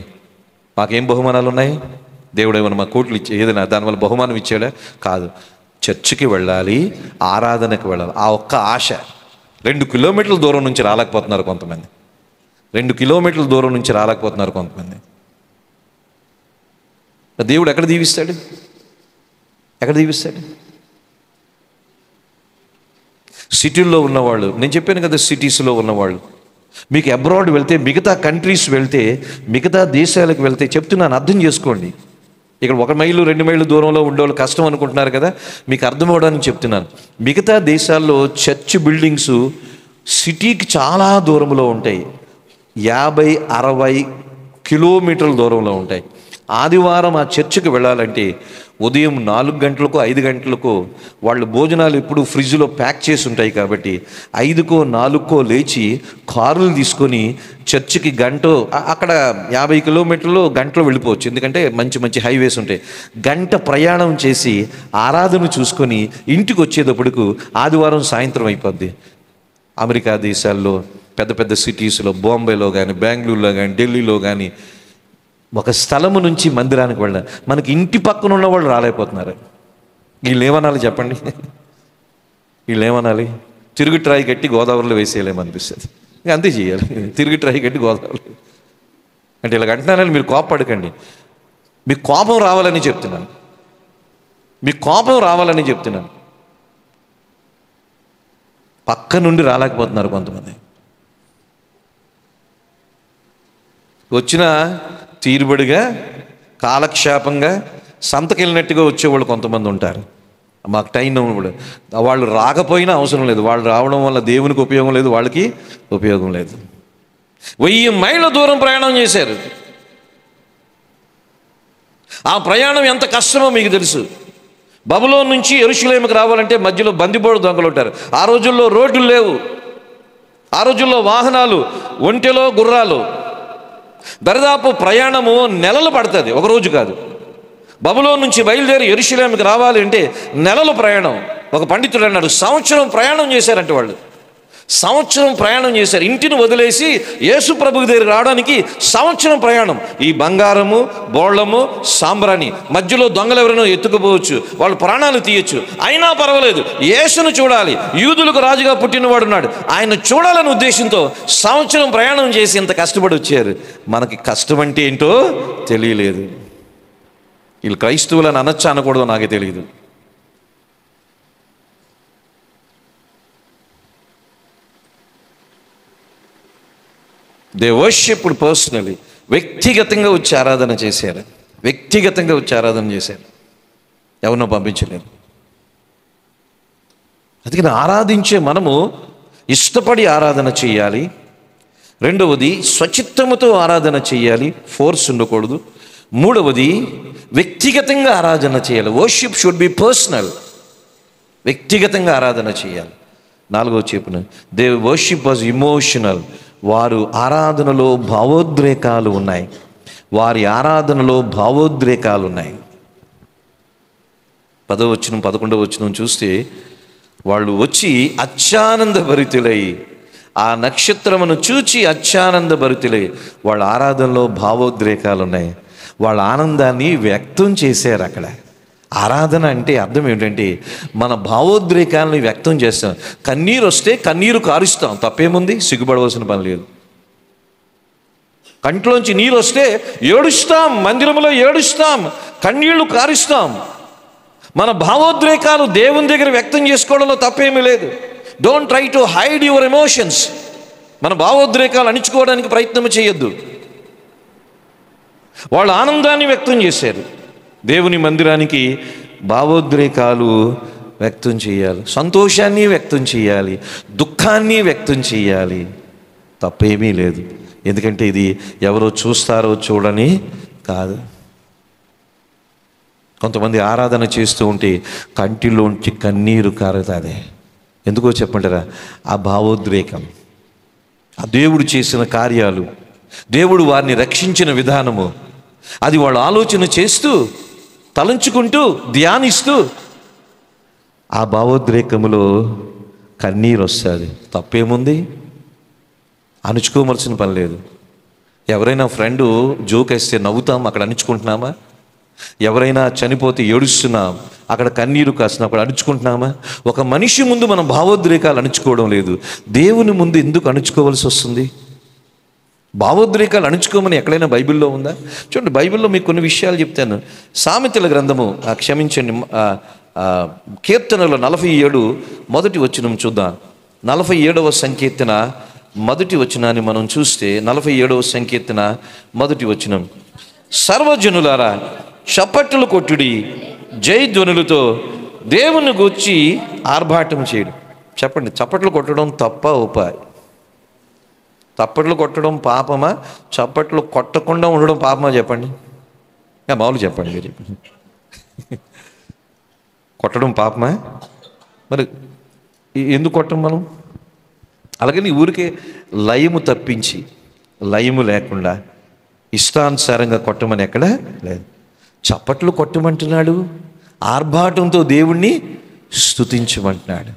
మాకేం బహుమానాలు ఉన్నాయి? దేవుడు ఏమైనా మా కోట్లు ఇచ్చే ఏదైనా దానివల్ల బహుమానం ఇచ్చాడా? కాదు. చర్చికి వెళ్ళాలి, ఆరాధనకు వెళ్ళాలి, ఆ ఒక్క ఆశ. 2 కిలోమీటర్ల దూరం నుంచి రాలేకపోతున్నారు కొంతమంది. 2 కిలోమీటర్ల దూరం నుంచి రాలేకపోతున్నారు కొంతమంది. దేవుడు ఎక్కడ దీవిస్తాడు? సిటీల్లో ఉన్నవాళ్ళు, నేను చెప్పాను కదా, సిటీస్లో ఉన్నవాళ్ళు. మీకు అబ్రాడ్ వెళ్తే, మిగతా కంట్రీస్ వెళ్తే, మిగతా దేశాలకు వెళ్తే చెప్తున్నాను, అర్థం చేసుకోండి. ఇక్కడ 1 మైలు 2 మైళ్ళు దూరంలో ఉండేవాళ్ళు కష్టం అనుకుంటున్నారు కదా, మీకు అర్థం అవడానికి చెప్తున్నాను. మిగతా దేశాల్లో చర్చ్ బిల్డింగ్స్ సిటీకి చాలా దూరంలో ఉంటాయి. 50-60 కిలోమీటర్ల దూరంలో ఉంటాయి. ఆదివారం ఆ చర్చికి వెళ్ళాలంటే ఉదయం 4 గంటలకు 5 గంటలకు వాళ్ళు భోజనాలు ఎప్పుడు ఫ్రిడ్జ్లో ప్యాక్ చేసి ఉంటాయి కాబట్టి 5కో 4కో లేచి కారులు తీసుకొని చర్చికి అక్కడ 50 కిలోమీటర్లు గంటలో వెళ్ళిపోవచ్చు. ఎందుకంటే మంచి మంచి హైవేస్ ఉంటాయి. గంట ప్రయాణం చేసి ఆరాధన చూసుకొని ఇంటికి వచ్చేటప్పటికు ఆదివారం సాయంత్రం అయిపోద్ది. అమెరికా దేశాల్లో పెద్ద పెద్ద సిటీస్లో, బాంబేలో కానీ, బెంగళూరులో కానీ, ఢిల్లీలో కానీ ఒక స్థలము నుంచి మందిరానికి వెళ్ళాలి. మనకి ఇంటి పక్కన ఉన్న వాళ్ళు రాలేకపోతున్నారు. వీళ్ళు ఏమనాలి చెప్పండి? వీళ్ళు ఏమనాలి? తిరుగు ట్రాయి కట్టి గోదావరిలో వేసేయలేమనిపిస్తుంది. ఇంకా అంతే చేయాలి. తిరుగు ట్రాయి కట్టి గోదావరిలో అంటే ఇలాగ అంటున్నానని మీరు కోపపడకండి. మీకు కోపం రావాలని చెప్తున్నాను. పక్క నుండి రాలేకపోతున్నారు కొంతమంది. వచ్చిన తీరుబడిగా, కాలక్షేపంగా, సంతకెళ్ళినట్టుగా వచ్చేవాళ్ళు కొంతమంది ఉంటారు. మాకు టైం ఇవ్వడు. వాళ్ళు రాకపోయినా అవసరం లేదు, వాళ్ళు రావడం వల్ల దేవునికి ఉపయోగం లేదు, వాళ్ళకి ఉపయోగం లేదు. 1000 మైళ్ళ దూరం ప్రయాణం చేశారు. ఆ ప్రయాణం ఎంత కష్టమో మీకు తెలుసు. బబులోను నుంచి యెరూషలేముకి రావాలంటే మధ్యలో బందిపోడు దొంగలు ఉంటారు. ఆ రోజుల్లో రోడ్లు లేవు, ఆ రోజుల్లో వాహనాలు, ఒంటెలో గుర్రాలు. దరిదాపు ప్రయాణము నెలలు పడుతుంది, ఒక రోజు కాదు. బబులోను నుంచి బయలుదేరి యెరూషలేముకి రావాలి అంటే నెలల ప్రయాణం. ఒక పండితుడు అన్నాడు, సంవత్సరం ప్రయాణం చేశారంటే వాళ్ళు. సంవత్సరం ప్రయాణం చేశారు. ఇంటిని వదిలేసి యేసు ప్రభు దగ్గర రావడానికి సంవత్సరం ప్రయాణం. ఈ బంగారము, బోళ్ళము, సాంబ్రాణి మధ్యలో దొంగలు ఎవరైనా ఎత్తుకుపోవచ్చు, వాళ్ళు ప్రాణాలు తీయచ్చు, అయినా పర్వాలేదు, యేసును చూడాలి, యూదులకు రాజుగా పుట్టినవాడు ఉన్నాడు, ఆయన చూడాలనే ఉద్దేశంతో సంవత్సరం ప్రయాణం చేసి ఇంత కష్టపడి వచ్చారు. మనకి కష్టం అంటే ఏంటో తెలియలేదు. వీళ్ళు క్రైస్తవులను అనొచ్చా అనకూడదో నాకే తెలియదు. They worshipped personally. వ్యక్తిగతంగా వచ్చి ఆరాధన చేశారు. వ్యక్తిగతంగా వచ్చి ఆరాధన చేశారు, ఎవరినో పంపించలేదు. అందుకని ఆరాధించే మనము ఇష్టపడి ఆరాధన చేయాలి. రెండవది స్వచిత్తముతో ఆరాధన చేయాలి, ఫోర్స్ ఉండకూడదు. మూడవది వ్యక్తిగతంగా ఆరాధన చేయాలి. Worship should be personal. వ్యక్తిగతంగా ఆరాధన చేయాలి. నాలుగవ చెప్పిన దే వర్షిప్ వాజ్ ఇమోషనల్. వారు ఆరాధనలో భావోద్రేకాలు ఉన్నాయి. వారి ఆరాధనలో భావోద్రేకాలు ఉన్నాయి. 10వ వచనం 11వ వచనం చూస్తే వాళ్ళు వచ్చి అత్యానంద భరితులై, ఆ నక్షత్రమును చూచి అత్యానంద భరితులై, వాళ్ళ ఆరాధనలో భావోద్రేకాలు ఉన్నాయి. వాళ్ళ ఆనందాన్ని వ్యక్తం చేశారు. అక్కడ ఆరాధన అంటే అర్థం ఏమిటంటే మన భావోద్రేకాలను వ్యక్తం చేస్తాం. కన్నీరు వస్తే కన్నీరు కారుస్తాం, తప్పేముంది, సిగ్గుపడవలసిన పని లేదు. కంట్లోంచి నీరు వస్తే ఏడుస్తాం, మందిరంలో ఏడుస్తాం, కన్నీళ్లు కారుస్తాం. మన భావోద్రేకాలు దేవుని దగ్గర వ్యక్తం చేసుకోవడంలో తప్పేమీ లేదు. Don't try to hide your emotions. మన భావోద్రేకాలు అణిచుకోవడానికి ప్రయత్నం చేయొద్దు. వాళ్ళ ఆనందాన్ని వ్యక్తం చేశారు. దేవుని మందిరానికి భావోద్రేకాలు వ్యక్తం చేయాలి, సంతోషాన్ని వ్యక్తం చేయాలి, దుఃఖాన్ని వ్యక్తం చేయాలి, తప్పేమీ లేదు. ఎందుకంటే ఇది ఎవరో చూస్తారో చూడని కాదు. కొంతమంది ఆరాధన చేస్తూ ఉంటే కంటిలోంచి కన్నీరు కారుతుంది. ఎందుకో చెప్పంటారా? ఆ భావోద్రేకం, ఆ దేవుడు చేసిన కార్యాలు, దేవుడు వారిని రక్షించిన విధానము, అది వాళ్ళు ఆలోచన చేస్తూ తలంచుకుంటూ ధ్యానిస్తూ ఆ భావోద్రేకములో కన్నీరు వస్తుంది. తప్పేముంది, అణుచుకోమలసిన పని లేదు. ఎవరైనా ఫ్రెండు జోక్ వేస్తే నవ్వుతాం, అక్కడ అణుచుకుంటున్నామా? ఎవరైనా చనిపోతే ఏడుస్తున్నాం, అక్కడ కన్నీరు కాసిన అక్కడ అణుచుకుంటున్నామా? ఒక మనిషి ముందు మనం భావోద్రేకాలు అణుచుకోవడం లేదు, దేవుని ముందు ఎందుకు అణుచుకోవాల్సి వస్తుంది? భావోద్రేకాలు అణుచుకోమని ఎక్కడైనా బైబిల్లో ఉందా? చూడండి, బైబిల్లో మీకు కొన్ని విషయాలు చెప్తాను. సామెతల గ్రంథము, క్షమించండి, కీర్తనలో 47 మొదటి వచనం చూద్దాం. 47వ సంకీర్తన మొదటి వచనాన్ని మనం చూస్తే 47వ సంకీర్తన మొదటి వచనం, సర్వజనులారా చప్పట్లు కొట్టుడి, జయధ్వనులతో దేవుని గూర్చి ఆర్భాటం చేయడు. చెప్పండి, చప్పట్లు కొట్టడం తప్ప ఉపాయ? చప్పట్లు కొట్టడం పాపమా? చప్పట్లు కొట్టకుండా ఉండడం పాపమా? చెప్పండి, మామూలు చెప్పండి మీరు. కొట్టడం పాపమా? మరి ఎందుకు కొట్టం మనం? అలాగని ఊరికే లయము తప్పించి, లయము లేకుండా ఇష్టానుసారంగా కొట్టమని ఎక్కడ లేదు. చప్పట్లు కొట్టమంటున్నాడు, ఆర్భాటంతో దేవుణ్ణి స్తుతించమంటున్నాడు.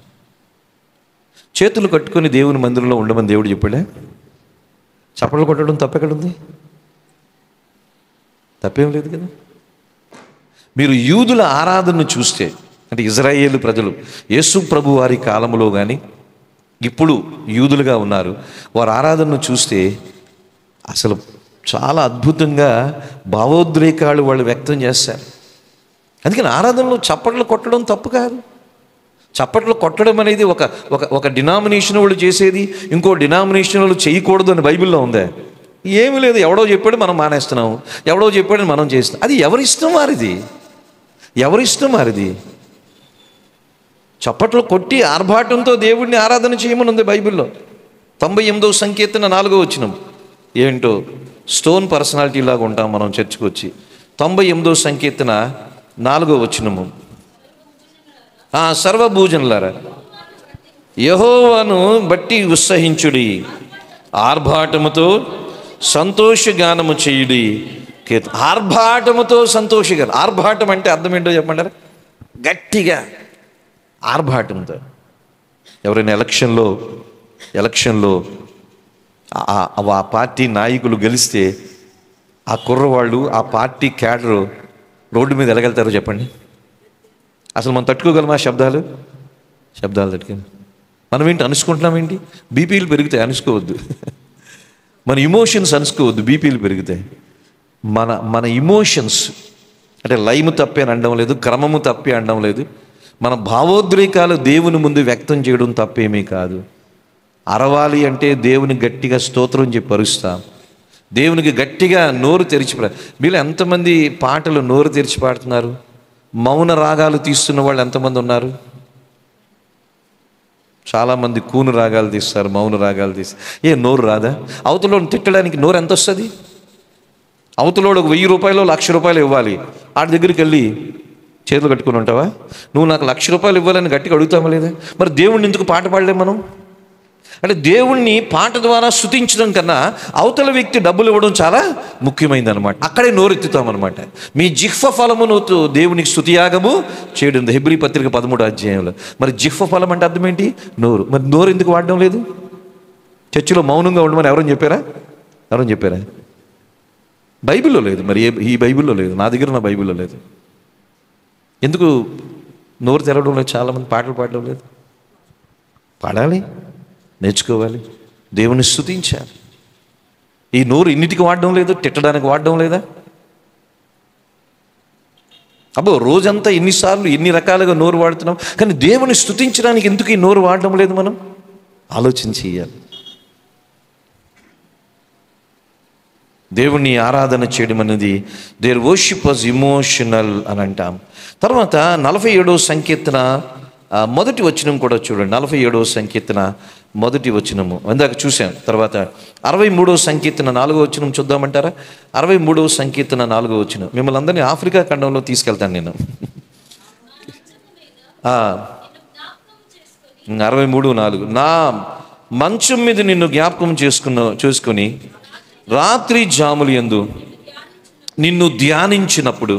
చేతులు కట్టుకొని దేవుని మందిరంలో ఉండమని దేవుడు చెప్పాడా? చప్పట్లు కొట్టడం తప్పెక్కడుంది? తప్పేం లేదు కదా. మీరు యూదుల ఆరాధనను చూస్తే, అంటే ఇజ్రాయేలు ప్రజలు యేసు ప్రభు వారి కాలంలో కానీ ఇప్పుడు యూదులుగా ఉన్నారు, వారి ఆరాధనను చూస్తే అసలు చాలా అద్భుతంగా భావోద్రేకాలు వాళ్ళు వ్యక్తం చేస్తారు. అందుకని ఆరాధనలో చప్పట్లు కొట్టడం తప్పు కాదు. చప్పట్లు కొట్టడం అనేది ఒక డినామినేషన్ వాళ్ళు చేసేది, ఇంకో డినామినేషన్ వాళ్ళు చేయకూడదు అని బైబిల్లో ఉందే? ఏమీ లేదు. ఎవడో చెప్పాడు మనం మానేస్తున్నాము, ఎవడో చెప్పాడు మనం చేస్తున్నాం. అది ఎవరిష్టం వారిది, ఎవరిష్టం వారిది. చప్పట్లు కొట్టి ఆర్భాటంతో దేవుడిని ఆరాధన చేయమని ఉంది బైబిల్లో. 98వ సంకీర్తన 4వ వచనం. ఏంటో స్టోన్ పర్సనాలిటీ లాగా ఉంటాం మనం చర్చికి వచ్చి. 98వ సంకీర్తన 4వ వచనము, సర్వభూజనులారా యెహోవాను బట్టి ఉత్సహించుడి, ఆర్భాటముతో సంతోషగానము చేయుడి. ఆర్భాటముతో సంతోషగానం. ఆర్భాటం అంటే అర్థం ఏంటో చెప్పంటారా? గట్టిగా ఆర్భాటంతో. ఎవరైనా ఎలక్షన్లో ఎలక్షన్లో ఆ పార్టీ నాయకులు గెలిస్తే ఆ కుర్రవాళ్ళు, ఆ పార్టీ క్యాడరు రోడ్డు మీద ఎలాగెళ్తారో చెప్పండి. అసలు మనం తట్టుకోగలమా శబ్దాలు తట్టుకొని? మనం ఏంటి అనుసుకుంటున్నామేంటి? బీపీలు పెరుగుతాయి, అనుసుకోవద్దు. మన ఇమోషన్స్ అనుసుకోవద్దు, బీపీలు పెరుగుతాయి. మన ఇమోషన్స్ అంటే లయము తప్పే అని అనడం లేదు, క్రమము తప్పే అనడం లేదు. మన భావోద్రేకాలు దేవుని ముందు వ్యక్తం చేయడం తప్పేమీ కాదు. అరవాలి అంటే దేవుని గట్టిగా స్తోత్రం చెప్పి అరుస్తాం, దేవునికి గట్టిగా నోరు తెరిచి. వీళ్ళు ఎంతమంది పాటలు నోరు తెరిచి పాడుతున్నారు? మౌన రాగాలు తీస్తున్న వాళ్ళు ఎంతమంది ఉన్నారు? చాలామంది కూను రాగాలు తీస్తారు, మౌన రాగాలు తీస్తారు. నోరు రాదా? అవతలోని తిట్టడానికి నోరు ఎంత వస్తుంది? అవతలోడు ఒక 1000 రూపాయలు 1,00,000 రూపాయలు ఇవ్వాలి, ఆడి దగ్గరికి వెళ్ళి చేతులు కట్టుకుని ఉంటావా? నువ్వు నాకు 1,00,000 రూపాయలు ఇవ్వాలని గట్టిగా అడుగుతామా లేదా? మరి దేవుణ్ణి ఎందుకు పాట పాడలేం మనం? అంటే దేవుణ్ణి పాట ద్వారా స్తుతించడం కన్నా అవతల వ్యక్తి డబ్బులు ఇవ్వడం చాలా ముఖ్యమైనది అనమాట. అక్కడే నోరెత్తుతామన్నమాట. మీ జిహ్వ ఫలమును దేవునికి స్తుతియాగము చేయడం, హెబ్రీ పత్రిక 13వ అధ్యాయంలో. మరి జిహ్వ ఫలం అంటే అర్థం ఏంటి? నోరు. మరి నోరు ఎందుకు వాడడం లేదు? చర్చిలో మౌనంగా ఉండమని ఎవరైనా చెప్పారా? బైబిల్లో లేదు. మరి ఈ బైబిల్లో లేదు, నా దగ్గర నా బైబిల్లో లేదు. ఎందుకు నోరు తెరవడం లేదు? చాలామంది పాటలు పాడడం లేదు. పాడాలి, నేర్చుకోవాలి, దేవుని స్తుతించాలి. ఈ నోరు ఇన్నిటికి వాడడం లేదు, తిట్టడానికి వాడడం లేదా? రోజంతా ఎన్నిసార్లు ఎన్ని రకాలుగా నోరు వాడుతున్నాం, కానీ దేవుని స్తుతించడానికి ఎందుకు ఈ నోరు వాడడం లేదు? మనం ఆలోచన చేయాలి. దేవుణ్ణి ఆరాధన చేయడం అనేది దేర్ వర్షిప్ వాజ్ ఇమోషనల్ అని అంటాం. తర్వాత 47వ సంకీర్తన మొదటి వచనం కూడా చూడండి. 47వ సంకీర్తన మొదటి వచనము ఇందాక చూసాం. తర్వాత 63వ సంకీర్తన 4వ వచనం చూద్దామంటారా? 63వ సంకీర్తన 4వ వచనం. మిమ్మల్ని అందరినీ ఆఫ్రికా ఖండంలో తీసుకెళ్తాను నేను. 63:4 నా మంచం మీద నిన్ను జ్ఞాపకం చేసుకొని రాత్రి జాములు యందు నిన్ను ధ్యానించినప్పుడు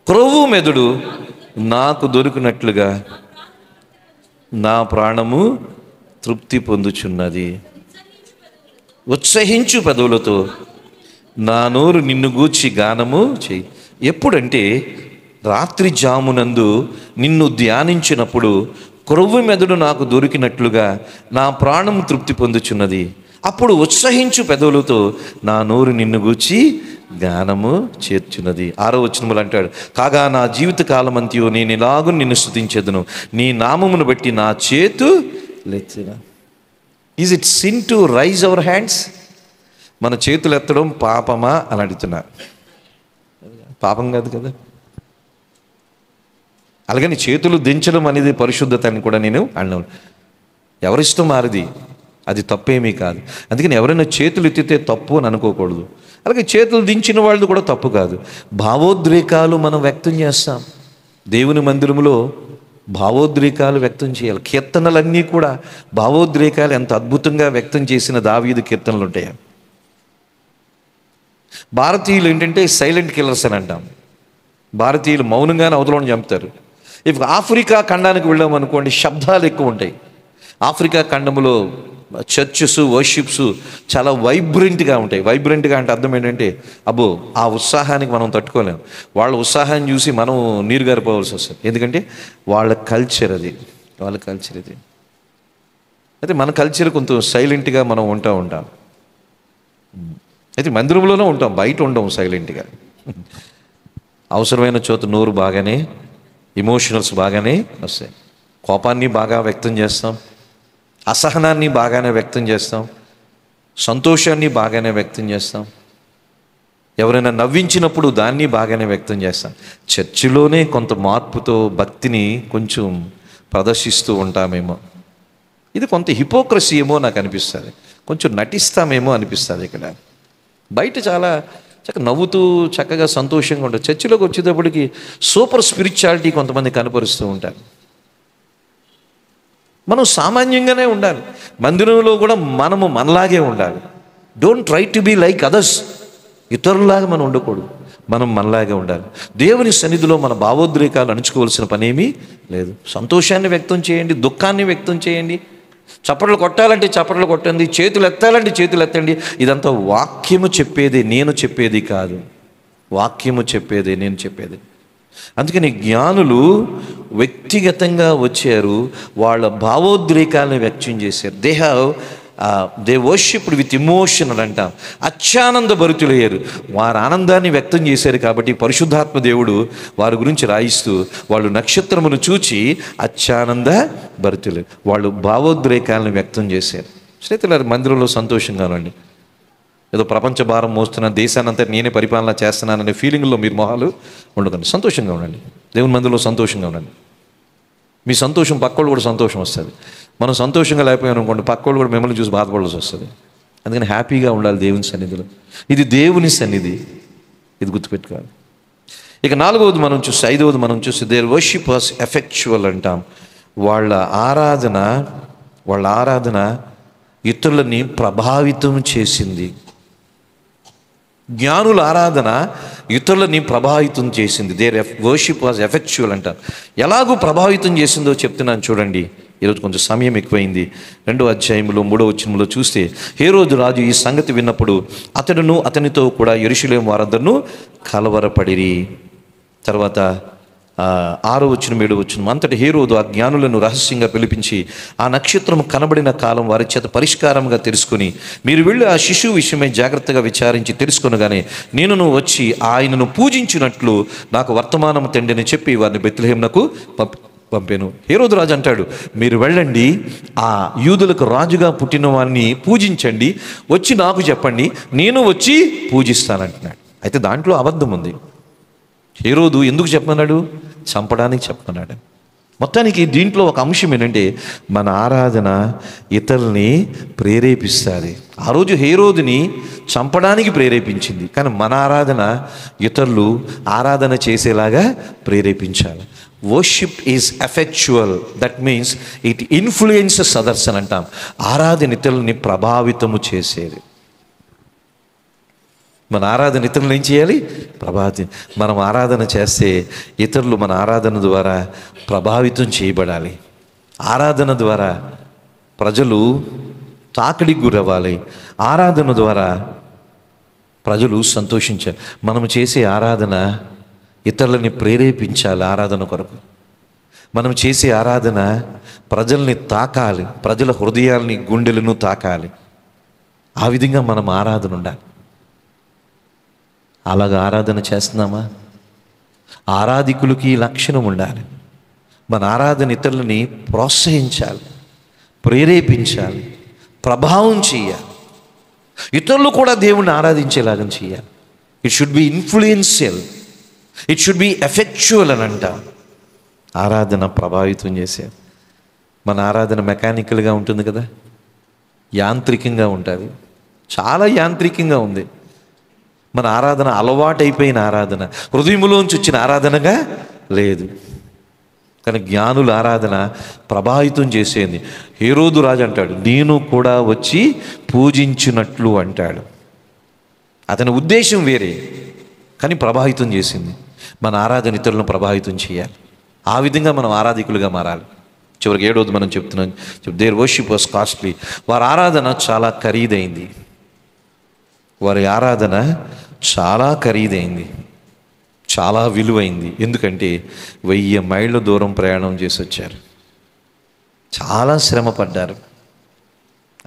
క్రొవ్వు మెదడు నాకు దొరికినట్లుగా నా ప్రాణము తృప్తి పొందుచున్నది. ఉత్సహించు పెదవులతో నా నోరు నిన్ను గూర్చి గానము చెయ్యి. ఎప్పుడంటే రాత్రి జామునందు నిన్ను ధ్యానించినప్పుడు క్రొవ్వు మెదడు నాకు దొరికినట్లుగా నా ప్రాణం తృప్తి పొందుచున్నది. అప్పుడు ఉత్సహించు పెదవులతో నా నోరు నిన్ను గూర్చి గానము చేర్చున్నది. 6వ వచనములు అంటాడు, కాగా నా జీవిత కాలమంతయు నేను ఇలాగూ నిన్ను స్తుతించెదను, నీ నామమును బట్టి నా చేతు లెత్తిన. Is it sin to raise our hands? మన చేతులు ఎత్తడం పాపమా అని అడుగుతున్నారు. పాపం కాదు కదా. అలాగని చేతులు దించడం అనేది పరిశుద్ధత అని కూడా నేను అన్నాను. ఎవరిష్టం మారిది, అది తప్పేమీ కాదు. అందుకని ఎవరైనా చేతులు ఎత్తితే తప్పు అని అనుకోకూడదు. అలాగే చేతులు దించిన వాళ్ళు కూడా తప్పు కాదు. భావోద్రేకాలు మనం వ్యక్తం చేస్తాం. దేవుని మందిరంలో భావోద్రేకాలు వ్యక్తం చేయాలి. కీర్తనలన్నీ కూడా భావోద్రేకాలు ఎంత అద్భుతంగా వ్యక్తం చేసిన దావీదు కీర్తనలు ఉంటాయి. భారతీయులు ఏంటంటే సైలెంట్ కిల్లర్స్ అని అంటాం. భారతీయులు మౌనంగానే అవతలని చంపుతారు. ఇప్పుడు ఆఫ్రికా ఖండానికి వెళ్ళామనుకోండి, శబ్దాలు ఎక్కువ ఉంటాయి. ఆఫ్రికా ఖండంలో చర్చెస్, వర్షిప్స్ చాలా వైబ్రెంట్గా ఉంటాయి. వైబ్రెంట్గా అంటే అర్థం ఏంటంటే ఆ ఉత్సాహానికి మనం తట్టుకోలేము. వాళ్ళ ఉత్సాహాన్ని చూసి మనం నీరు గారిపోవాల్సి వస్తుంది. ఎందుకంటే వాళ్ళ కల్చర్ అది. అయితే మన కల్చర్ కొంచెం సైలెంట్గా మనం ఉంటాం. అయితే మందిరంలోనే ఉంటాం, బయట ఉండం సైలెంట్గా. అవసరమైన చోట నోరు బాగానే, ఇమోషనల్స్ బాగానే వస్తాయి. కోపాన్ని బాగా వ్యక్తం చేస్తాం, అసహనాన్ని బాగానే వ్యక్తం చేస్తాం, సంతోషాన్ని బాగానే వ్యక్తం చేస్తాం. ఎవరైనా నవ్వించినప్పుడు దాన్ని బాగానే వ్యక్తం చేస్తాం. చర్చిలోనే కొంత మార్పుతో భక్తిని కొంచెం ప్రదర్శిస్తూ ఉంటామేమో. ఇది కొంత హిపోక్రసీ ఏమో నాకు అనిపిస్తుంది. కొంచెం నటిస్తామేమో అనిపిస్తుంది. ఇక్కడ బయట చాలా చక్కగా నవ్వుతూ చక్కగా సంతోషంగా ఉంటారు. చర్చిలోకి వచ్చేటప్పటికి సూపర్ స్పిరిచువాలిటీ కొంతమంది కనపరుస్తూ ఉంటారు. మనం సామాన్యంగానే ఉండాలి. మందిరంలో కూడా మనము మనలాగే ఉండాలి. Don't try to be like others. ఇతరులాగా మనం ఉండకూడదు, మనం మనలాగే ఉండాలి. దేవుని సన్నిధిలో మన భావోద్రేకాలు అణుచుకోవాల్సిన పనేమీ లేదు. సంతోషాన్ని వ్యక్తం చేయండి, దుఃఖాన్ని వ్యక్తం చేయండి. చప్పట్లు కొట్టాలంటే చప్పట్లు కొట్టండి, చేతులు ఎత్తాలంటే చేతులు ఎత్తండి. ఇదంతా వాక్యము చెప్పేది, నేను చెప్పేది కాదు. వాక్యము చెప్పేది, నేను చెప్పేది. అందుకని జ్ఞానులు వ్యక్తిగతంగా వచ్చారు, వాళ్ళ భావోద్రేకాలను వ్యక్తం చేశారు. దే వర్షిప్డ్ విత్ ఇమోషన్ అని అంటాం. అత్యానంద భరితులయ్యారు. వారు ఆనందాన్ని వ్యక్తం చేశారు కాబట్టి పరిశుద్ధాత్మ దేవుడు వారి గురించి రాయిస్తూ, వాళ్ళు నక్షత్రమును చూచి అత్యానంద భరితులు, వాళ్ళు భావోద్రేకాలను వ్యక్తం చేశారు. స్నేహితులారా, మందిరంలో సంతోషంగా ఉండండి. ఏదో ప్రపంచ భారం మోస్తున్న, దేశానంతా నేనే పరిపాలన చేస్తున్నాననే ఫీలింగ్లో మీరు మొహాలు ఉండకండి. సంతోషంగా ఉండండి. దేవుని మందిరంలో సంతోషంగా ఉండండి. మీ సంతోషం పక్కోళ్ళు కూడా సంతోషం వస్తుంది. మనం సంతోషంగా లేకపోయాను అనుకోండి, పక్కోళ్ళు కూడా మిమ్మల్ని చూసి బాధపడాల్సి వస్తుంది. అందుకని హ్యాపీగా ఉండాలి దేవుని సన్నిధిలో. ఇది దేవుని సన్నిధి, ఇది గుర్తుపెట్టుకోవాలి. ఇక 4వది మనం చూస్తే, 5వది మనం చూస్తే దేర్ వర్షిప్ వాస్ ఎఫెక్చువల్ అంటాం. వాళ్ళ ఆరాధన ఇతరులని ప్రభావితం చేసింది. జ్ఞానుల ఆరాధన ఇతరులని ప్రభావితం చేసింది. దేర్ వర్షిప్ వాజ్ ఎఫెక్చువల్ అంటారు. ఎలాగూ ప్రభావితం చేసిందో చెప్తున్నాను చూడండి. ఈరోజు కొంచెం సమయం ఎక్కువైంది. 2వ అధ్యాయంలో 3వ వచనంలో చూస్తే, హేరోదు రాజు ఈ సంగతి విన్నప్పుడు అతడును అతనితో కూడా యెరూషలేము వారందరూ కలవరపడిరి. తర్వాత 6వ వచనం 7వ వచనం, అంతటి హేరోదు ఆ జ్ఞానులను రహస్యంగా పిలిపించి ఆ నక్షత్రం కనబడిన కాలం వారి చేత పరిష్కారంగా తెలుసుకుని, మీరు వెళ్ళి ఆ శిశువు విషయమై జాగ్రత్తగా విచారించి తెలుసుకొనగానే నేను వచ్చి ఆయనను పూజించినట్లు నాకు వర్తమానం తెండని చెప్పి వారిని బెత్లెహేమునకు పంపాను. హేరోదు రాజు అంటాడు, మీరు వెళ్ళండి, ఆ యూదులకు రాజుగా పుట్టిన వారిని పూజించండి, వచ్చి నాకు చెప్పండి, నేను వచ్చి పూజిస్తానంటున్నాడు. అయితే దాంట్లో అబద్ధం ఉంది. హేరోదు ఎందుకు చెప్పమన్నాడు? చంపడానికి చెప్పమన్నాడు. మొత్తానికి దీంట్లో ఒక అంశం ఏంటంటే, మన ఆరాధన ఇతరుల్ని ప్రేరేపిస్తుంది. ఆ రోజు హేరోదుని చంపడానికి ప్రేరేపించింది, కానీ మన ఆరాధన ఇతరులు ఆరాధన చేసేలాగా ప్రేరేపించాలి. Worship is effectual, that means it influences others అని అంటాం. ఆరాధన ఇతరులని ప్రభావితము చేసేది. మన ఆరాధన ఇతరులు ఏం చేయాలి? మనం ఆరాధన చేస్తే ఇతరులు మన ఆరాధన ద్వారా ప్రభావితం చేయబడాలి. ఆరాధన ద్వారా ప్రజలు తాకిడికి గురవ్వాలి. ఆరాధన ద్వారా ప్రజలు సంతోషించాలి. మనం చేసే ఆరాధన ఇతరులని ప్రేరేపించాలి. ఆరాధన కొరకు మనం చేసే ఆరాధన ప్రజల్ని తాకాలి, ప్రజల హృదయాల్ని, గుండెలను తాకాలి. ఆ విధంగా మనం ఆరాధన ఉండాలి. అలాగ ఆరాధన చేస్తున్నామా? ఆరాధికులకి లక్షణం ఉండాలి. మన ఆరాధన ఇతరులని ప్రోత్సహించాలి, ప్రేరేపించాలి, ప్రభావం చేయాలి. ఇతరులు కూడా దేవుణ్ణి ఆరాధించేలాగా చేయాలి. It should be influential, it should be effectual అని అంట. ఆరాధన ప్రభావితం చేసేది. మన ఆరాధన మెకానికల్గా ఉంటుంది కదా, యాంత్రికంగా ఉంటుంది. చాలా యాంత్రికంగా ఉంది మన ఆరాధన. అలవాటైపోయిన ఆరాధన, హృదయములోంచి వచ్చిన ఆరాధనగా లేదు. కానీ జ్ఞానుల ఆరాధన ప్రభావితం చేసేది. హేరోదు రాజు అంటాడు, నేను కూడా వచ్చి పూజించినట్లు అంటాడు. అతని ఉద్దేశం వేరే, కానీ ప్రభావితం చేసింది. మన ఆరాధన ఇతరులను ప్రభావితం చేయాలి. ఆ విధంగా మనం ఆరాధికులుగా మారాలి. చివరికి 7వది మనం చెప్తున్నాం, దేర్ వర్షిప్ వాస్ కాస్ట్లీ. వారి ఆరాధన చాలా ఖరీదైంది. వారి ఆరాధన చాలా ఖరీదైంది, చాలా విలువైంది. ఎందుకంటే 1000 మైళ్ళ దూరం ప్రయాణం చేసి వచ్చారు, చాలా శ్రమ పడ్డారు.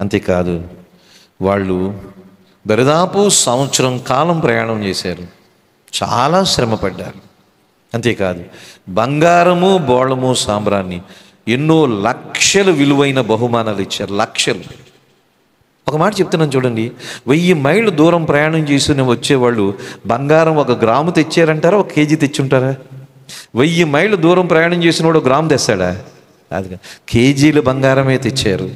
అంతేకాదు, వాళ్ళు దరిదాపు సంవత్సరం కాలం ప్రయాణం చేశారు, చాలా శ్రమ పడ్డారు. అంతేకాదు, బంగారము, బోళము, సాంబ్రాన్ని, ఎన్నో లక్షల విలువైన బహుమానాలు ఇచ్చారు. లక్షలు. ఒక మాట చెప్తున్నాను చూడండి, 1000 మైళ్ళు దూరం ప్రయాణం చేసి వచ్చేవాళ్ళు బంగారం 1 గ్రాము తెచ్చారంటారా, 1 కేజీ తెచ్చుంటారా? 1000 మైళ్ళు దూరం ప్రయాణం చేసిన వాడు 1 గ్రాము తెస్తాడా? అది కేజీల బంగారమే తెచ్చారు,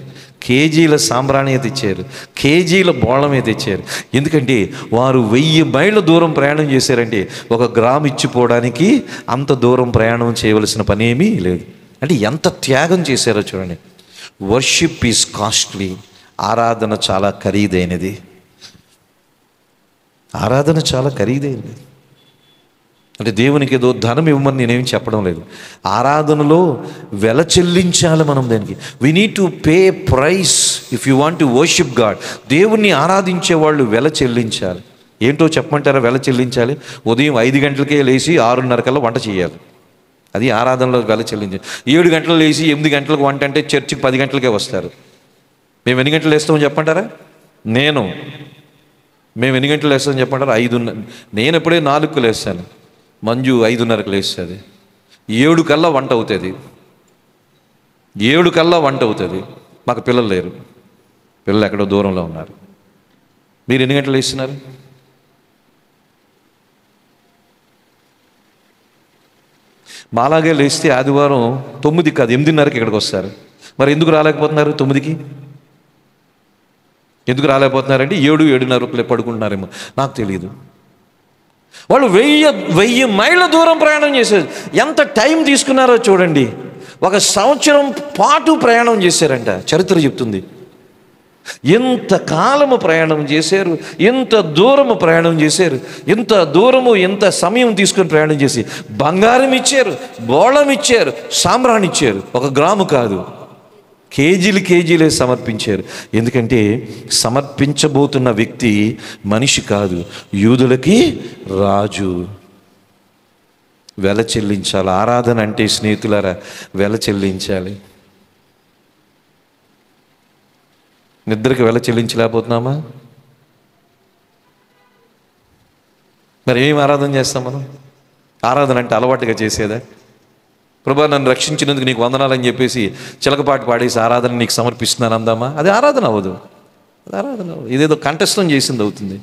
కేజీల సాంబ్రాణి తెచ్చారు, కేజీల బోళమే తెచ్చారు. ఎందుకంటే వారు 1000 మైళ్ళ దూరం ప్రయాణం చేశారంటే 1 గ్రాము ఇచ్చిపోవడానికి అంత దూరం ప్రయాణం చేయవలసిన పనేమీ లేదు. అంటే ఎంత త్యాగం చేశారో చూడండి. Worship is costly. ఆరాధన చాలా ఖరీదైనది. ఆరాధన చాలా ఖరీదైనది. అంటే దేవునికి ఏదో ధనం ఇవ్వమని నేనేం చెప్పడం లేదు. ఆరాధనలో వెల చెల్లించాలి మనం. దానికి we need to pay price if you want to worship God. దేవుణ్ణి ఆరాధించే వాళ్ళు వెల చెల్లించాలి. ఏంటో చెప్పమంటారా వెల చెల్లించాలి? ఉదయం 5 గంటలకే లేచి 6:30 కల్లా వంట చేయాలి. అది ఆరాధనలో వెల చెల్లించాలి. 7 గంటలు లేచి 8 గంటలకు వంట అంటే చర్చికి 10 గంటలకే వస్తారు. మేము ఎన్ని గంటలు లేస్తామని చెప్పంటారా? మేము ఎన్ని గంటలు లేస్తామని చెప్పంటారా? 5:30. నేను ఎప్పుడే 4కు లేస్తాను. మంజు 5:30కు లేస్తుంది. 7 కల్లా వంట అవుతుంది. 7 కల్లా వంట అవుతుంది. మాకు పిల్లలు లేరు, పిల్లలు ఎక్కడో దూరంలో ఉన్నారు. మీరు ఎన్ని గంటలు లేస్తున్నారు? మాలాగే లేస్తే ఆదివారం 9 కాదు 8:30కి ఇక్కడికి వస్తారు. మరి ఎందుకు రాలేకపోతున్నారు? 9కి ఎందుకు రాలేకపోతున్నారంటే 7-7:30 పడుకుంటున్నారేమో, నాకు తెలియదు. వాళ్ళు 1000 మైళ్ళ దూరం ప్రయాణం చేశారు. ఎంత టైం తీసుకున్నారో చూడండి. 1 సంవత్సరం పాటు ప్రయాణం చేశారంట, చరిత్ర చెప్తుంది. ఎంత కాలము ప్రయాణం చేశారు, ఎంత దూరము ప్రయాణం చేశారు, ఎంత దూరము ఎంత సమయం తీసుకొని ప్రయాణం చేసి బంగారం ఇచ్చారు, బోళం ఇచ్చారు, సాంబ్రాణి ఇచ్చారు. 1 గ్రాము కాదు, కేజీలే సమర్పించారు. ఎందుకంటే సమర్పించబోతున్న వ్యక్తి మనిషి కాదు, యూదులకి రాజు. వెల చెల్లించాలి. ఆరాధన అంటే స్నేహితులారా వెల చెల్లించాలి. నిద్రకి వెల చెల్లించలేకపోతున్నామా? మరి ఏం ఆరాధన చేస్తాం మనం? ఆరాధన అంటే అలవాటుగా చేసేదా? ప్రభా నన్ను రక్షించినందుకు నీకు వందనాలని చెప్పేసి చిలకపాటు పాడేసి ఆరాధన నీకు సమర్పిస్తున్నాను అందామా? అది ఆరాధన అవ్వదు. అది ఆరాధన అవ్వదు. ఇదేదో కంఠస్థం చేసింది అవుతుంది.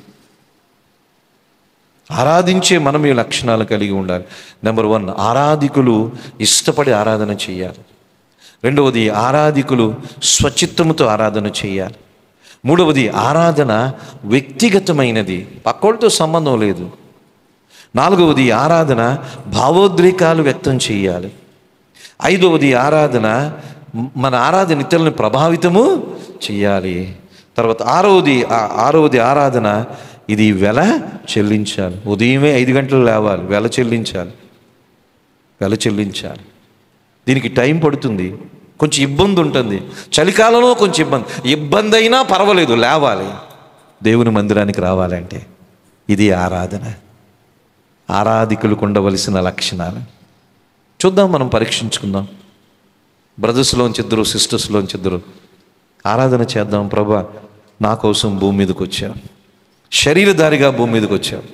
ఆరాధించే మనం ఈ లక్షణాలు కలిగి ఉండాలి. నెంబర్ 1, ఆరాధికులు ఇష్టపడి ఆరాధన చేయాలి. 2వది, ఆరాధికులు స్వచిత్తముతో ఆరాధన చేయాలి. 3వది, ఆరాధన వ్యక్తిగతమైనది, పక్కోళ్ళతో సంబంధం లేదు. 4వది, ఆరాధన భావోద్రేకాలు వ్యక్తం చేయాలి. 5వది, ఆరాధన మన ఆరాధన ఇతరులను ప్రభావితము చేయాలి. తర్వాత 6వది ఆరాధన ఇది వెల చెల్లించాలి. ఉదయమే 5 గంటలు లేవాలి, వెల చెల్లించాలి. దీనికి టైం పడుతుంది, కొంచెం ఇబ్బంది ఉంటుంది. చలికాలంలో కొంచెం ఇబ్బంది అయినా పర్వాలేదు, లేవాలి. దేవుని మందిరానికి రావాలంటే ఇది ఆరాధన. ఆరాధికులకు ఉండవలసిన లక్షణాలు చూద్దాం, మనం పరీక్షించుకుందాం. బ్రదర్స్లోంచి 2 సిస్టర్స్లోంచి 2 ఆరాధన చేద్దాం. ప్రభా నా కోసం భూమి మీదకి వచ్చావు, శరీరధారిగా భూమి మీదకి వచ్చావు.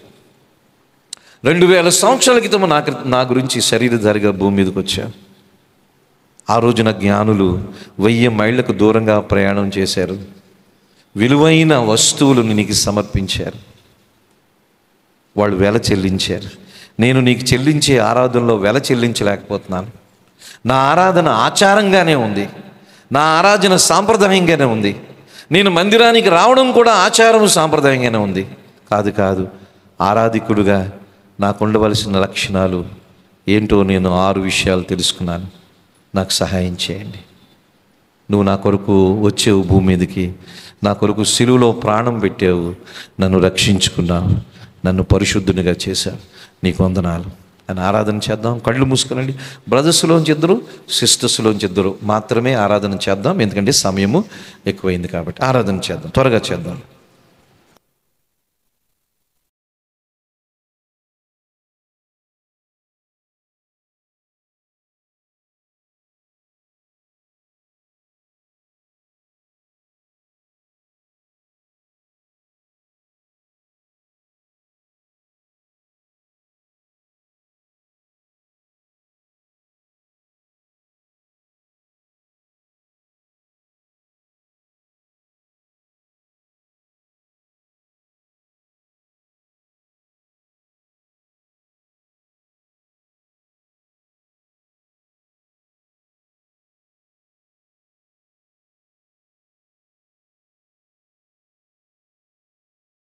2000 సంవత్సరాల క్రితం నా గురించి శరీరధారిగా భూమి మీదకి వచ్చావు. ఆ రోజున జ్ఞానులు 1000 మైళ్ళకు దూరంగా ప్రయాణం చేశారు. విలువైన వస్తువులను నీకు సమర్పించారు. వాళ్ళు వెల చెల్లించారు. నేను నీకు చెల్లించే ఆరాధనలో వెల చెల్లించలేకపోతున్నాను. నా ఆరాధన ఆచారంగానే ఉంది, నా ఆరాధన సాంప్రదాయంగానే ఉంది. నేను మందిరానికి రావడం కూడా ఆచారం సాంప్రదాయంగానే ఉంది. కాదు, ఆరాధికుడుగా నాకు ఉండవలసిన లక్షణాలు ఏంటో నేను 6 విషయాలు తెలుసుకున్నాను. నాకు సహాయం చేయండి. నువ్వు నా కొరకు వచ్చావు భూమి మీదకి, నా కొరకు సిలువలో ప్రాణం పెట్టావు, నన్ను రక్షించుకున్నావు, నన్ను పరిశుద్ధునిగా చేశావు, నీకు వందనాలు అని ఆరాధన చేద్దాం. కళ్ళు మూసుకునండి. బ్రదర్స్లోంచి 2, సిస్టర్స్లోంచి 2 మాత్రమే ఆరాధన చేద్దాం, ఎందుకంటే సమయము ఎక్కువైంది కాబట్టి. ఆరాధన చేద్దాం, త్వరగా చేద్దాం.